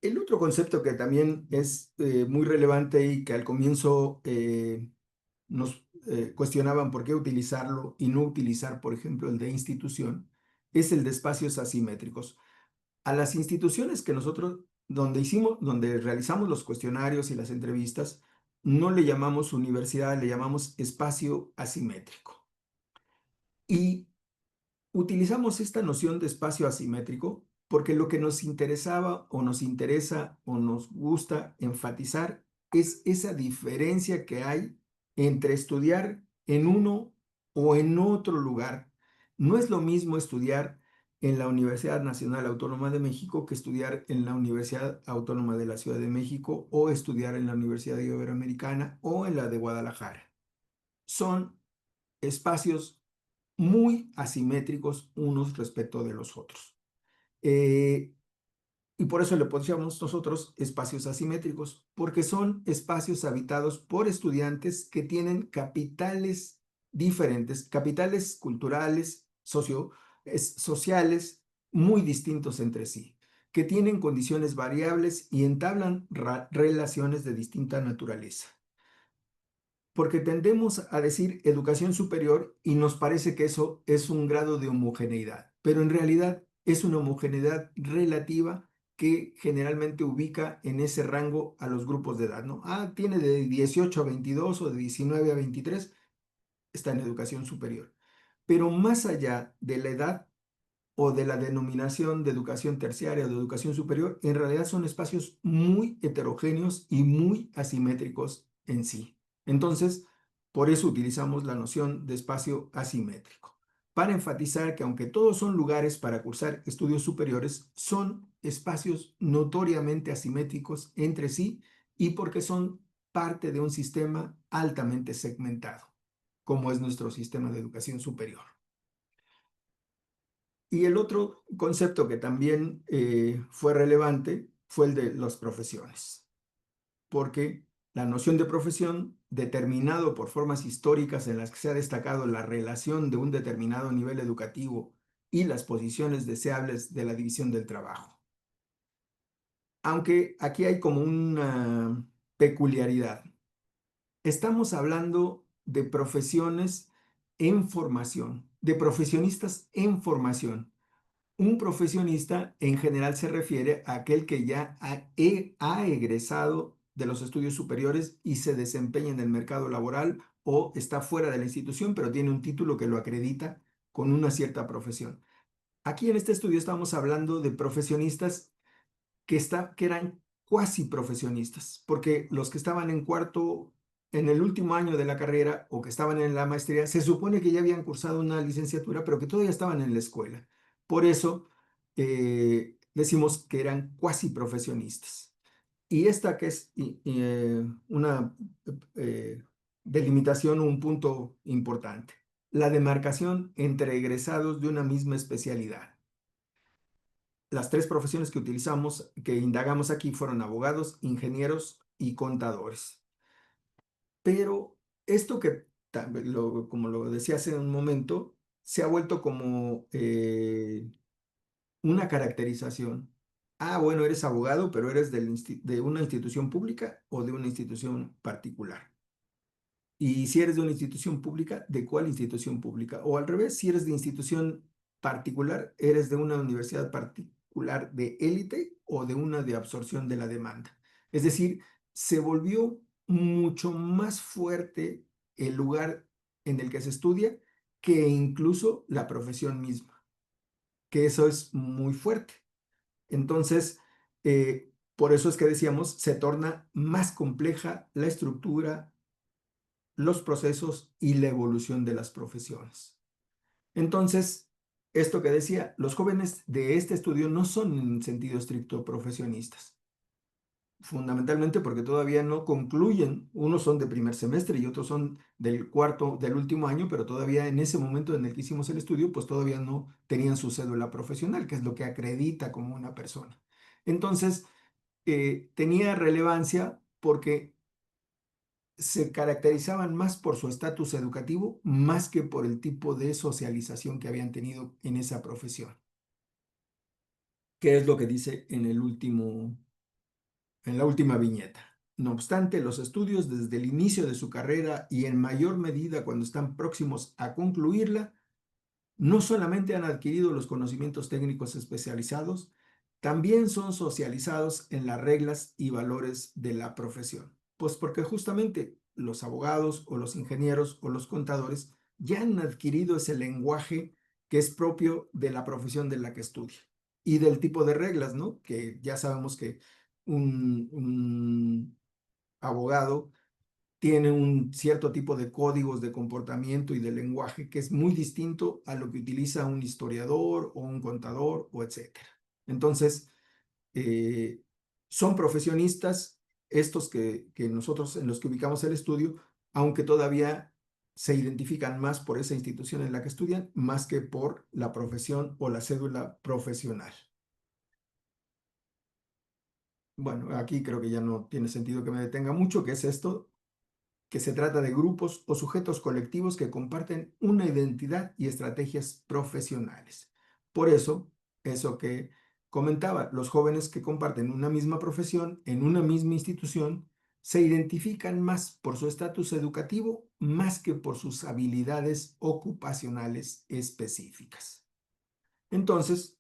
El otro concepto que también es muy relevante y que al comienzo nos cuestionaban por qué utilizarlo y no utilizar, por ejemplo, el de institución, es el de espacios asimétricos. A las instituciones que nosotros, donde realizamos los cuestionarios y las entrevistas, no le llamamos universidad, le llamamos espacio asimétrico. Y utilizamos esta noción de espacio asimétrico porque lo que nos interesaba o nos interesa o nos gusta enfatizar es esa diferencia que hay entre estudiar en uno o en otro lugar. No es lo mismo estudiar en la Universidad Nacional Autónoma de México que estudiar en la Universidad Autónoma de la Ciudad de México o estudiar en la Universidad Iberoamericana o en la de Guadalajara. Son espacios muy asimétricos unos respecto de los otros. Y por eso le ponemos nosotros espacios asimétricos, porque son espacios habitados por estudiantes que tienen capitales diferentes, capitales culturales, sociales, muy distintos entre sí, que tienen condiciones variables y entablan relaciones de distinta naturaleza. Porque tendemos a decir educación superior y nos parece que eso es un grado de homogeneidad, pero en realidad es una homogeneidad relativa que generalmente ubica en ese rango a los grupos de edad, ¿no? Tiene de 18 a 22 o de 19 a 23, está en educación superior. Pero más allá de la edad o de la denominación de educación terciaria o de educación superior, en realidad son espacios muy heterogéneos y muy asimétricos en sí. Entonces, por eso utilizamos la noción de espacio asimétrico, para enfatizar que aunque todos son lugares para cursar estudios superiores, son espacios notoriamente asimétricos entre sí y porque son parte de un sistema altamente segmentado, como es nuestro sistema de educación superior. Y el otro concepto que también fue relevante fue el de las profesiones, porque la noción de profesión, determinado por formas históricas en las que se ha destacado la relación de un determinado nivel educativo y las posiciones deseables de la división del trabajo. Aunque aquí hay como una peculiaridad. Estamos hablando de profesiones en formación, de profesionistas en formación. Un profesionista en general se refiere a aquel que ya ha egresado de los estudios superiores y se desempeña en el mercado laboral o está fuera de la institución, pero tiene un título que lo acredita con una cierta profesión. Aquí en este estudio estamos hablando de profesionistas que eran cuasi profesionistas, porque los que estaban en cuarto, en el último año de la carrera o que estaban en la maestría, se supone que ya habían cursado una licenciatura, pero que todavía estaban en la escuela. Por eso decimos que eran cuasi profesionistas. Y esta que es una delimitación, un punto importante, la demarcación entre egresados de una misma especialidad. Las tres profesiones que utilizamos, que indagamos aquí, fueron abogados, ingenieros y contadores. Pero esto que, como lo decía hace un momento, se ha vuelto como una caracterización. Ah, bueno, eres abogado, pero eres de una institución pública o de una institución particular. Y si eres de una institución pública, ¿de cuál institución pública? O al revés, si eres de institución particular, ¿eres de una universidad particular de élite o de una de absorción de la demanda? Es decir, se volvió mucho más fuerte el lugar en el que se estudia que incluso la profesión misma, que eso es muy fuerte. Entonces, por eso es que decíamos, se torna más compleja la estructura, los procesos y la evolución de las profesiones. Entonces, esto que decía, los jóvenes de este estudio no son en sentido estricto profesionistas, fundamentalmente porque todavía no concluyen, unos son de primer semestre y otros son del cuarto, del último año, pero todavía en ese momento en el que hicimos el estudio, pues todavía no tenían su cédula profesional, que es lo que acredita como una persona. Entonces, tenía relevancia porque se caracterizaban más por su estatus educativo, más que por el tipo de socialización que habían tenido en esa profesión. ¿Qué es lo que dice en la última viñeta? No obstante, los estudios desde el inicio de su carrera y en mayor medida cuando están próximos a concluirla, no solamente han adquirido los conocimientos técnicos especializados, también son socializados en las reglas y valores de la profesión. Pues porque justamente los abogados o los ingenieros o los contadores ya han adquirido ese lenguaje que es propio de la profesión de la que estudia y del tipo de reglas, ¿no? Que ya sabemos que un abogado tiene un cierto tipo de códigos de comportamiento y de lenguaje que es muy distinto a lo que utiliza un historiador o un contador o etcétera. Entonces, eh, son profesionistas estos que nosotros en los que ubicamos el estudio, aunque todavía se identifican más por esa institución en la que estudian, más que por la profesión o la cédula profesional. Bueno, aquí creo que ya no tiene sentido que me detenga mucho, que es esto, que se trata de grupos o sujetos colectivos que comparten una identidad y estrategias profesionales. Por eso que comentaba, los jóvenes que comparten una misma profesión en una misma institución se identifican más por su estatus educativo más que por sus habilidades ocupacionales específicas. Entonces,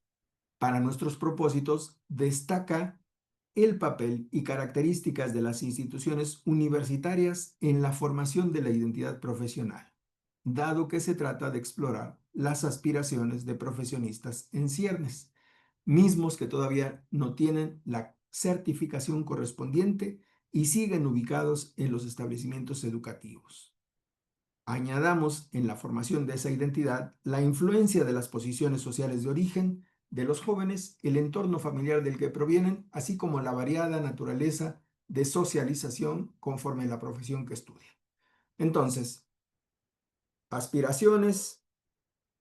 para nuestros propósitos, destaca el papel y características de las instituciones universitarias en la formación de la identidad profesional, dado que se trata de explorar las aspiraciones de profesionistas en ciernes, mismos que todavía no tienen la certificación correspondiente y siguen ubicados en los establecimientos educativos. Añadamos en la formación de esa identidad la influencia de las posiciones sociales de origen de los jóvenes, el entorno familiar del que provienen, así como la variada naturaleza de socialización conforme a la profesión que estudian. Entonces, aspiraciones,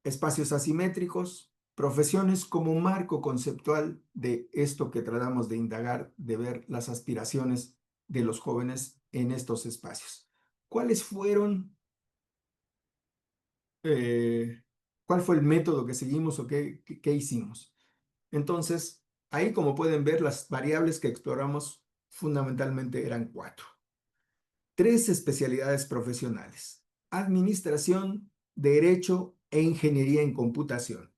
espacios asimétricos, profesiones como marco conceptual de esto que tratamos de indagar, de ver las aspiraciones de los jóvenes en estos espacios. ¿Cuáles fueron cuál fue el método que seguimos o qué hicimos? Entonces, Ahí, como pueden ver, las variables que exploramos fundamentalmente eran 4. 3 especialidades profesionales: administración, derecho e ingeniería en computación,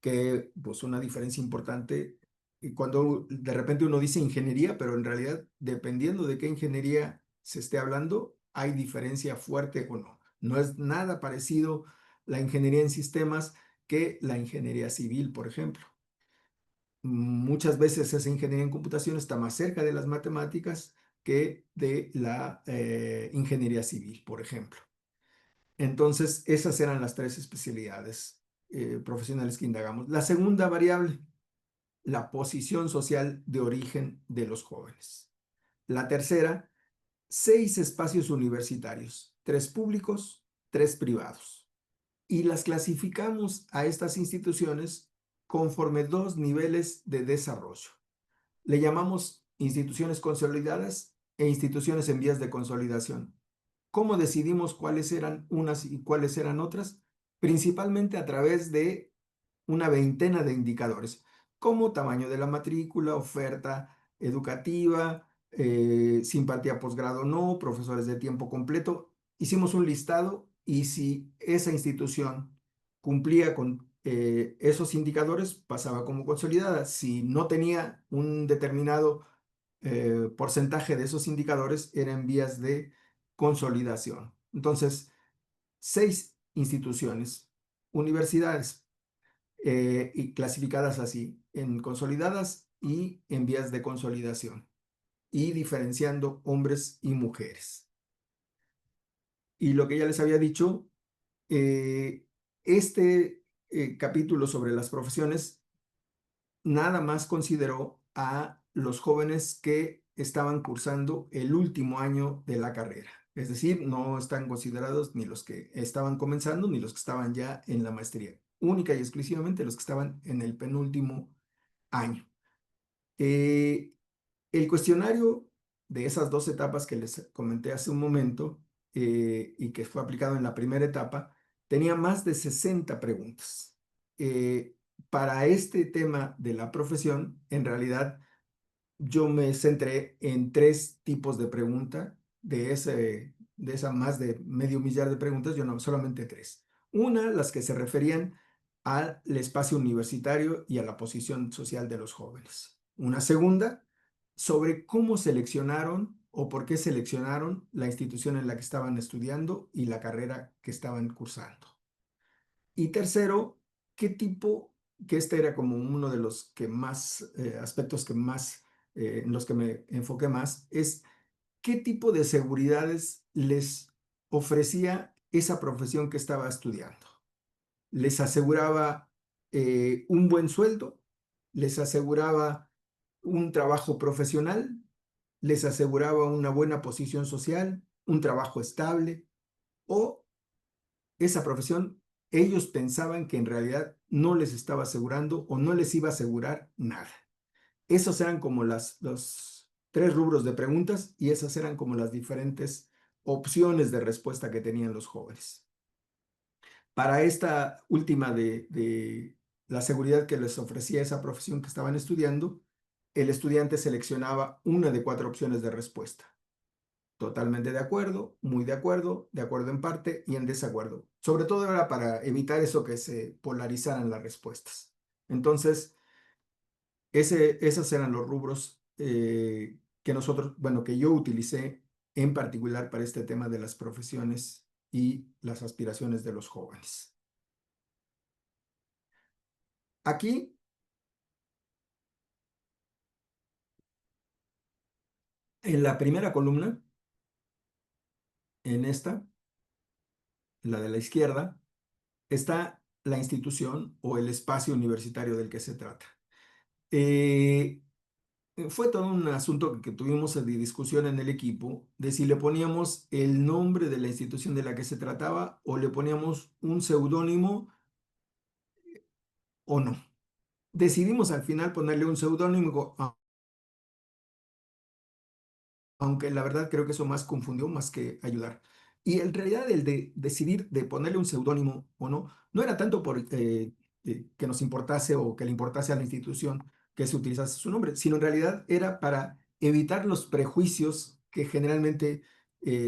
que pues una diferencia importante y cuando de repente uno dice ingeniería, pero en realidad dependiendo de qué ingeniería se esté hablando, hay diferencia fuerte o no. No es nada parecido la ingeniería en sistemas que la ingeniería civil, por ejemplo. Muchas veces esa ingeniería en computación está más cerca de las matemáticas que de la ingeniería civil, por ejemplo. Entonces, esas eran las 3 especialidades profesionales que indagamos. La segunda variable, la posición social de origen de los jóvenes. La tercera, 6 espacios universitarios, 3 públicos, 3 privados. Y las clasificamos a estas instituciones conforme 2 niveles de desarrollo. Le llamamos instituciones consolidadas e instituciones en vías de consolidación. ¿Cómo decidimos cuáles eran unas y cuáles eran otras? Principalmente a través de una veintena de indicadores, como tamaño de la matrícula, oferta educativa, simpatía posgrado no, profesores de tiempo completo. Hicimos un listado y si esa institución cumplía con esos indicadores, pasaba como consolidada. Si no tenía un determinado porcentaje de esos indicadores, era en vías de consolidación. Entonces, 6 instituciones, universidades, y clasificadas así, en consolidadas y en vías de consolidación, y diferenciando hombres y mujeres. Y lo que ya les había dicho, este capítulo sobre las profesiones nada más consideró a los jóvenes que estaban cursando el último año de la carrera. Es decir, no están considerados ni los que estaban comenzando ni los que estaban ya en la maestría. Única y exclusivamente los que estaban en el penúltimo año. El cuestionario de esas 2 etapas que les comenté hace un momento y que fue aplicado en la primera etapa, tenía más de 60 preguntas. Para este tema de la profesión, en realidad yo me centré en 3 tipos de pregunta, de esa más de medio millar de preguntas, yo no, solamente 3. Una, las que se referían al espacio universitario y a la posición social de los jóvenes. Una segunda, sobre cómo seleccionaron o por qué seleccionaron la institución en la que estaban estudiando y la carrera que estaban cursando. Y tercero, qué tipo, que este era como uno de los que más, aspectos que más, en los que me enfoqué más, es qué tipo de seguridades les ofrecía esa profesión que estaba estudiando. Les aseguraba un buen sueldo, les aseguraba un trabajo profesional, les aseguraba una buena posición social, un trabajo estable, o esa profesión ellos pensaban que en realidad no les estaba asegurando o no les iba a asegurar nada. Esos eran como los 3 rubros de preguntas y esas eran como las diferentes opciones de respuesta que tenían los jóvenes. Para esta última de la seguridad que les ofrecía esa profesión que estaban estudiando, el estudiante seleccionaba una de 4 opciones de respuesta. Totalmente de acuerdo, muy de acuerdo en parte y en desacuerdo. Sobre todo era para evitar eso que se polarizaran las respuestas. Entonces, esos eran los rubros que nosotros, bueno, que yo utilicé en particular para este tema de las profesiones y las aspiraciones de los jóvenes. Aquí, en la primera columna, en esta, la de la izquierda, está la institución o el espacio universitario del que se trata. Fue todo un asunto que tuvimos de discusión en el equipo de si le poníamos el nombre de la institución de la que se trataba o le poníamos un seudónimo o no. Decidimos al final ponerle un seudónimo, aunque la verdad creo que eso más confundió más que ayudar. Y en realidad el de decidir de ponerle un seudónimo o no, no era tanto por que nos importase o que le importase a la institución, que se utilizase su nombre, sino en realidad era para evitar los prejuicios que generalmente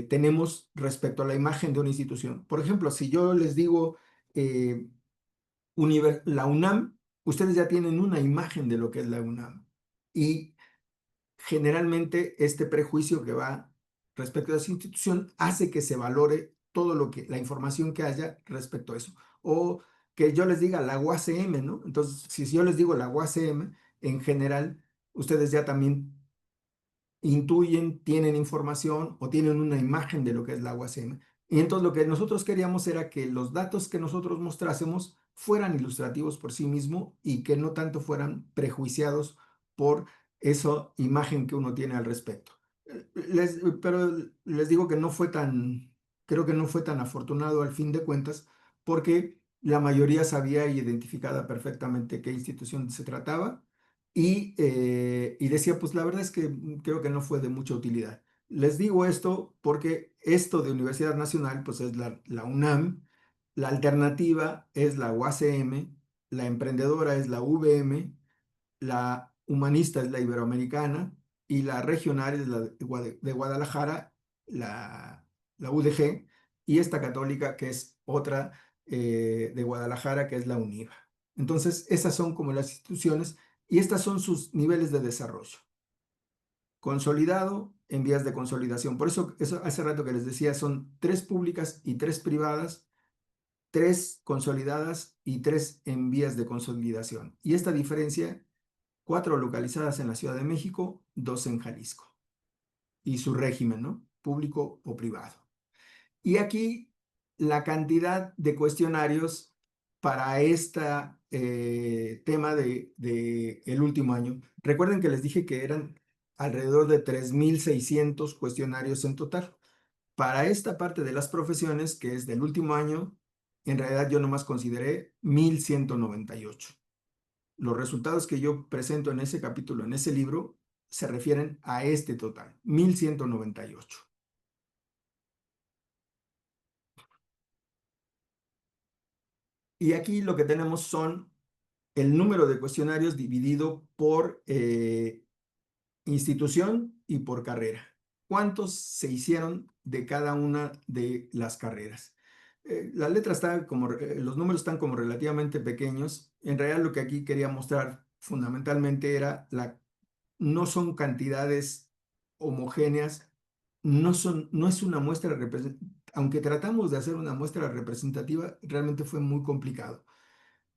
tenemos respecto a la imagen de una institución. Por ejemplo, si yo les digo eh, la UNAM, ustedes ya tienen una imagen de lo que es la UNAM. Y generalmente este prejuicio que va respecto a esa institución hace que se valore todo lo que, la información que haya respecto a eso. O que yo les diga la UACM, ¿no? Entonces, si yo les digo la UACM, en general, ustedes ya también intuyen, tienen información o tienen una imagen de lo que es la UACM. Y entonces lo que nosotros queríamos era que los datos que nosotros mostrásemos fueran ilustrativos por sí mismo y que no tanto fueran prejuiciados por esa imagen que uno tiene al respecto. Pero les digo que no fue tan, creo que no fue tan afortunado al fin de cuentas, porque la mayoría sabía y identificaba perfectamente qué institución se trataba y decía, pues la verdad es que creo que no fue de mucha utilidad. Les digo esto porque esto de Universidad Nacional, pues es la UNAM, la alternativa es la UACM, la emprendedora es la UVM, la humanista es la iberoamericana y la regional es la de Guadalajara, la UDG, y esta católica que es otra de Guadalajara, que es la UNIVA. Entonces, esas son como las instituciones y estas son sus niveles de desarrollo. Consolidado en vías de consolidación. Por eso hace rato que les decía, son 3 públicas y 3 privadas, 3 consolidadas y 3 en vías de consolidación. Y esta diferencia, 4 localizadas en la Ciudad de México, 2 en Jalisco. Y su régimen, ¿no? Público o privado. Y aquí la cantidad de cuestionarios para este tema de el último año. Recuerden que les dije que eran alrededor de 3,600 cuestionarios en total. Para esta parte de las profesiones, que es del último año, en realidad yo nomás consideré 1,198. Los resultados que yo presento en ese capítulo, en ese libro, se refieren a este total, 1,198. Y aquí lo que tenemos son el número de cuestionarios dividido por institución y por carrera. ¿Cuántos se hicieron de cada una de las carreras? La letra está como, los números están como relativamente pequeños. En realidad lo que aquí quería mostrar fundamentalmente era no son cantidades homogéneas, no es una muestra representativa. Aunque tratamos de hacer una muestra representativa, realmente fue muy complicado.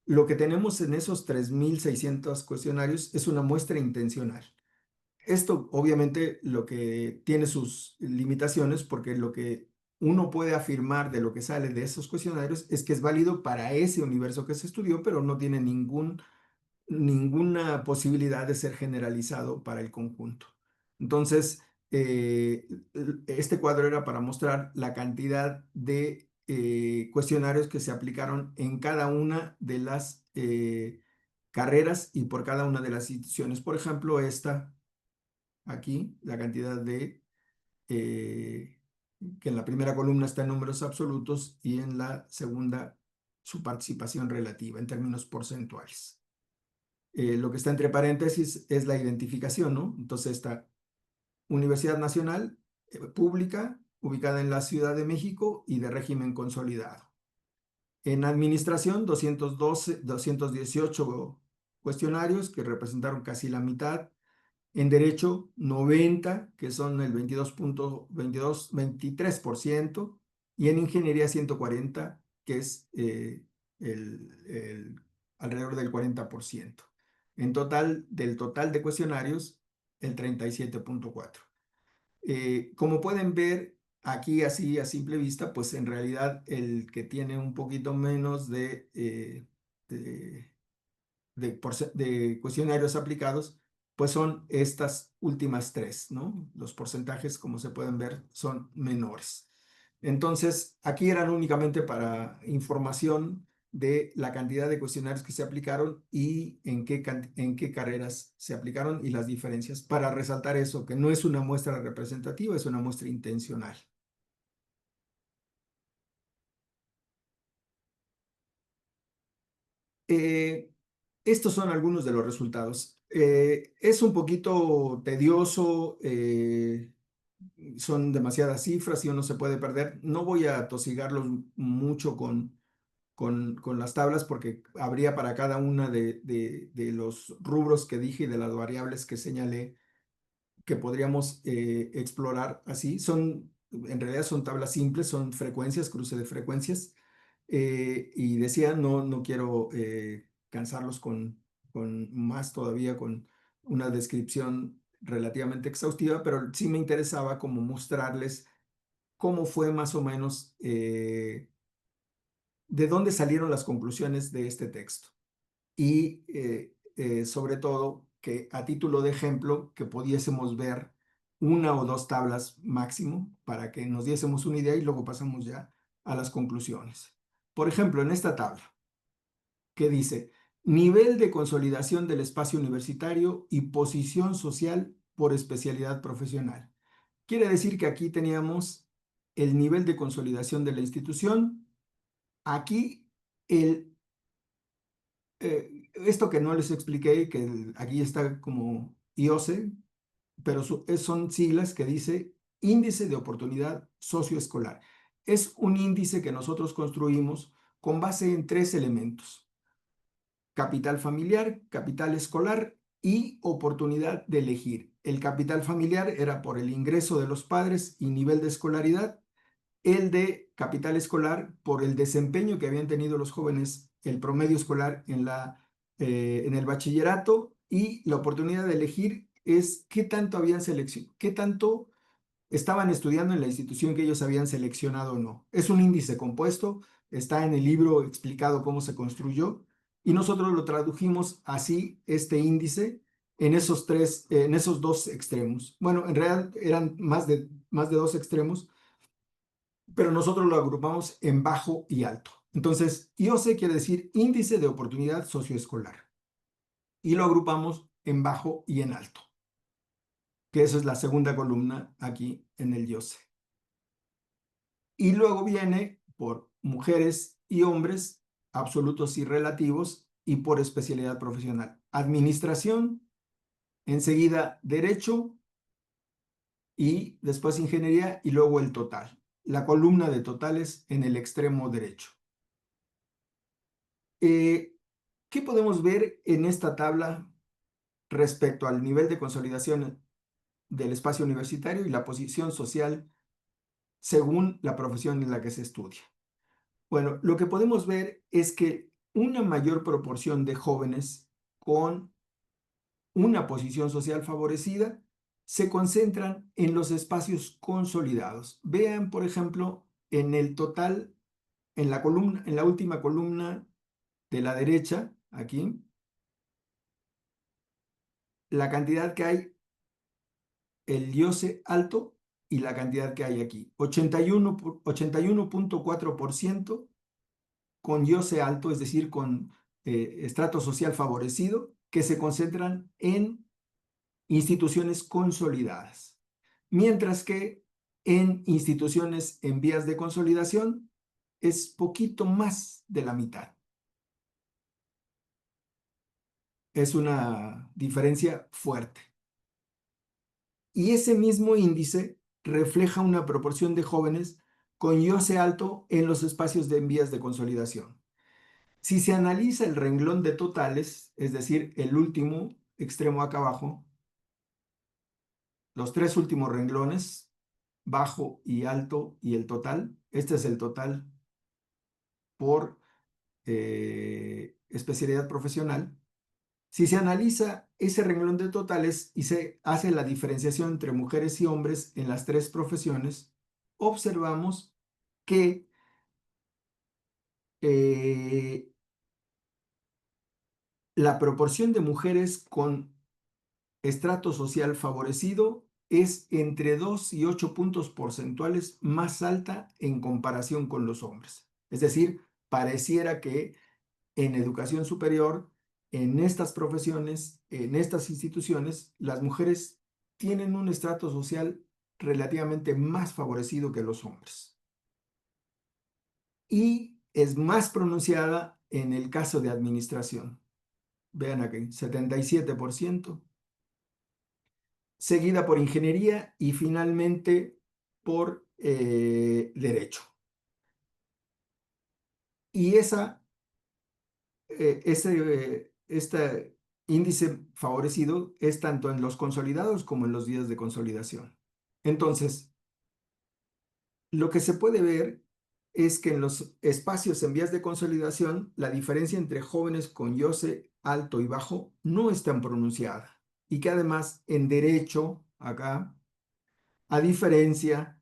Lo que tenemos en esos 3,600 cuestionarios es una muestra intencional. Esto obviamente lo que tiene sus limitaciones porque lo que uno puede afirmar de lo que sale de esos cuestionarios es que es válido para ese universo que se estudió, pero no tiene ninguna posibilidad de ser generalizado para el conjunto. Entonces, este cuadro era para mostrar la cantidad de cuestionarios que se aplicaron en cada una de las carreras y por cada una de las instituciones. Por ejemplo, aquí, la cantidad que en la primera columna está en números absolutos y en la segunda su participación relativa en términos porcentuales. Lo que está entre paréntesis es la identificación, ¿no? Entonces está Universidad Nacional, pública, ubicada en la Ciudad de México y de régimen consolidado. En administración, 218 cuestionarios que representaron casi la mitad. En derecho, 90, que son el 23%. Y en ingeniería, 140, que es alrededor del 40%. En total, del total de cuestionarios, el 37,4. Como pueden ver aquí así a simple vista, pues en realidad el que tiene un poquito menos de de cuestionarios aplicados, pues son estas últimas 3, ¿no? Los porcentajes, como se pueden ver, son menores. Entonces, aquí eran únicamente para información de la cantidad de cuestionarios que se aplicaron y en qué carreras se aplicaron y las diferencias, para resaltar eso, que no es una muestra representativa, es una muestra intencional. Estos son algunos de los resultados. Es un poquito tedioso, son demasiadas cifras y uno se puede perder. No voy a tosigarlos mucho con las tablas porque habría para cada una de los rubros que dije y de las variables que señalé que podríamos explorar así. En realidad son tablas simples, son frecuencias, cruce de frecuencias. Y decía, no quiero cansarlos con más todavía, con una descripción relativamente exhaustiva, pero sí me interesaba como mostrarles cómo fue más o menos, de dónde salieron las conclusiones de este texto. Y sobre todo que a título de ejemplo, que pudiésemos ver una o dos tablas máximo para que nos diésemos una idea y luego pasamos ya a las conclusiones. Por ejemplo, en esta tabla, que dice nivel de consolidación del espacio universitario y posición social por especialidad profesional. Quiere decir que aquí teníamos el nivel de consolidación de la institución, aquí esto que no les expliqué, que aquí está como IOSE, pero son siglas que dice Índice de Oportunidad Socioescolar. Es un índice que nosotros construimos con base en tres elementos: capital familiar, capital escolar y oportunidad de elegir. El capital familiar era por el ingreso de los padres y nivel de escolaridad, el de capital escolar por el desempeño que habían tenido los jóvenes, el promedio escolar en el bachillerato, y la oportunidad de elegir es qué tanto habían seleccionado, qué tanto estaban estudiando en la institución que ellos habían seleccionado o no. Es un índice compuesto, está en el libro explicado cómo se construyó y nosotros lo tradujimos así, este índice, en esos dos extremos. Bueno, en realidad eran más de dos extremos, pero nosotros lo agrupamos en bajo y alto. Entonces, IOSE quiere decir índice de oportunidad socioescolar y lo agrupamos en bajo y en alto, que esa es la segunda columna aquí en el IOSE. Y luego viene por mujeres y hombres, absolutos y relativos, y por especialidad profesional. Administración, enseguida derecho y después ingeniería y luego el total. La columna de totales en el extremo derecho. ¿Qué podemos ver en esta tabla respecto al nivel de consolidación del espacio universitario y la posición social según la profesión en la que se estudia? Bueno, lo que podemos ver es que una mayor proporción de jóvenes con una posición social favorecida se concentran en los espacios consolidados. Vean, por ejemplo, en el total, en la última columna de la derecha, aquí, la cantidad que hay, el IOSE alto y la cantidad que hay aquí. 81.4% con IOSE alto, es decir, con estrato social favorecido, que se concentran en instituciones consolidadas. Mientras que en instituciones en vías de consolidación es poquito más de la mitad. Es una diferencia fuerte. Y ese mismo índice refleja una proporción de jóvenes con IOSE alto en los espacios de vías de consolidación. Si se analiza el renglón de totales, es decir, el último extremo acá abajo, los tres últimos renglones, bajo y alto y el total, este es el total por especialidad profesional. Si se analiza ese renglón de totales y se hace la diferenciación entre mujeres y hombres en las tres profesiones, observamos que la proporción de mujeres con estrato social favorecido es entre 2 y 8 puntos porcentuales más alta en comparación con los hombres. Es decir, pareciera que en educación superior, en estas profesiones, en estas instituciones, las mujeres tienen un estrato social relativamente más favorecido que los hombres. Y es más pronunciada en el caso de administración. vean aquí, 77%, seguida por ingeniería y finalmente por derecho. Y este índice favorecido es tanto en los consolidados como en los días de consolidación. Entonces, lo que se puede ver es que en los espacios en vías de consolidación, la diferencia entre jóvenes con IOSE alto y bajo no es tan pronunciada. Y que además en derecho, acá, a diferencia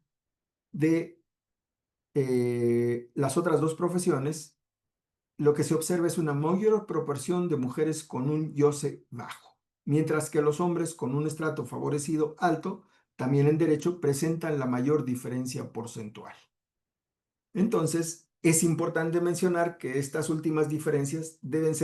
de las otras dos profesiones, lo que se observa es una mayor proporción de mujeres con un IOSE bajo, mientras que los hombres con un estrato favorecido alto, también en derecho, presentan la mayor diferencia porcentual. Entonces, es importante mencionar que estas últimas diferencias deben ser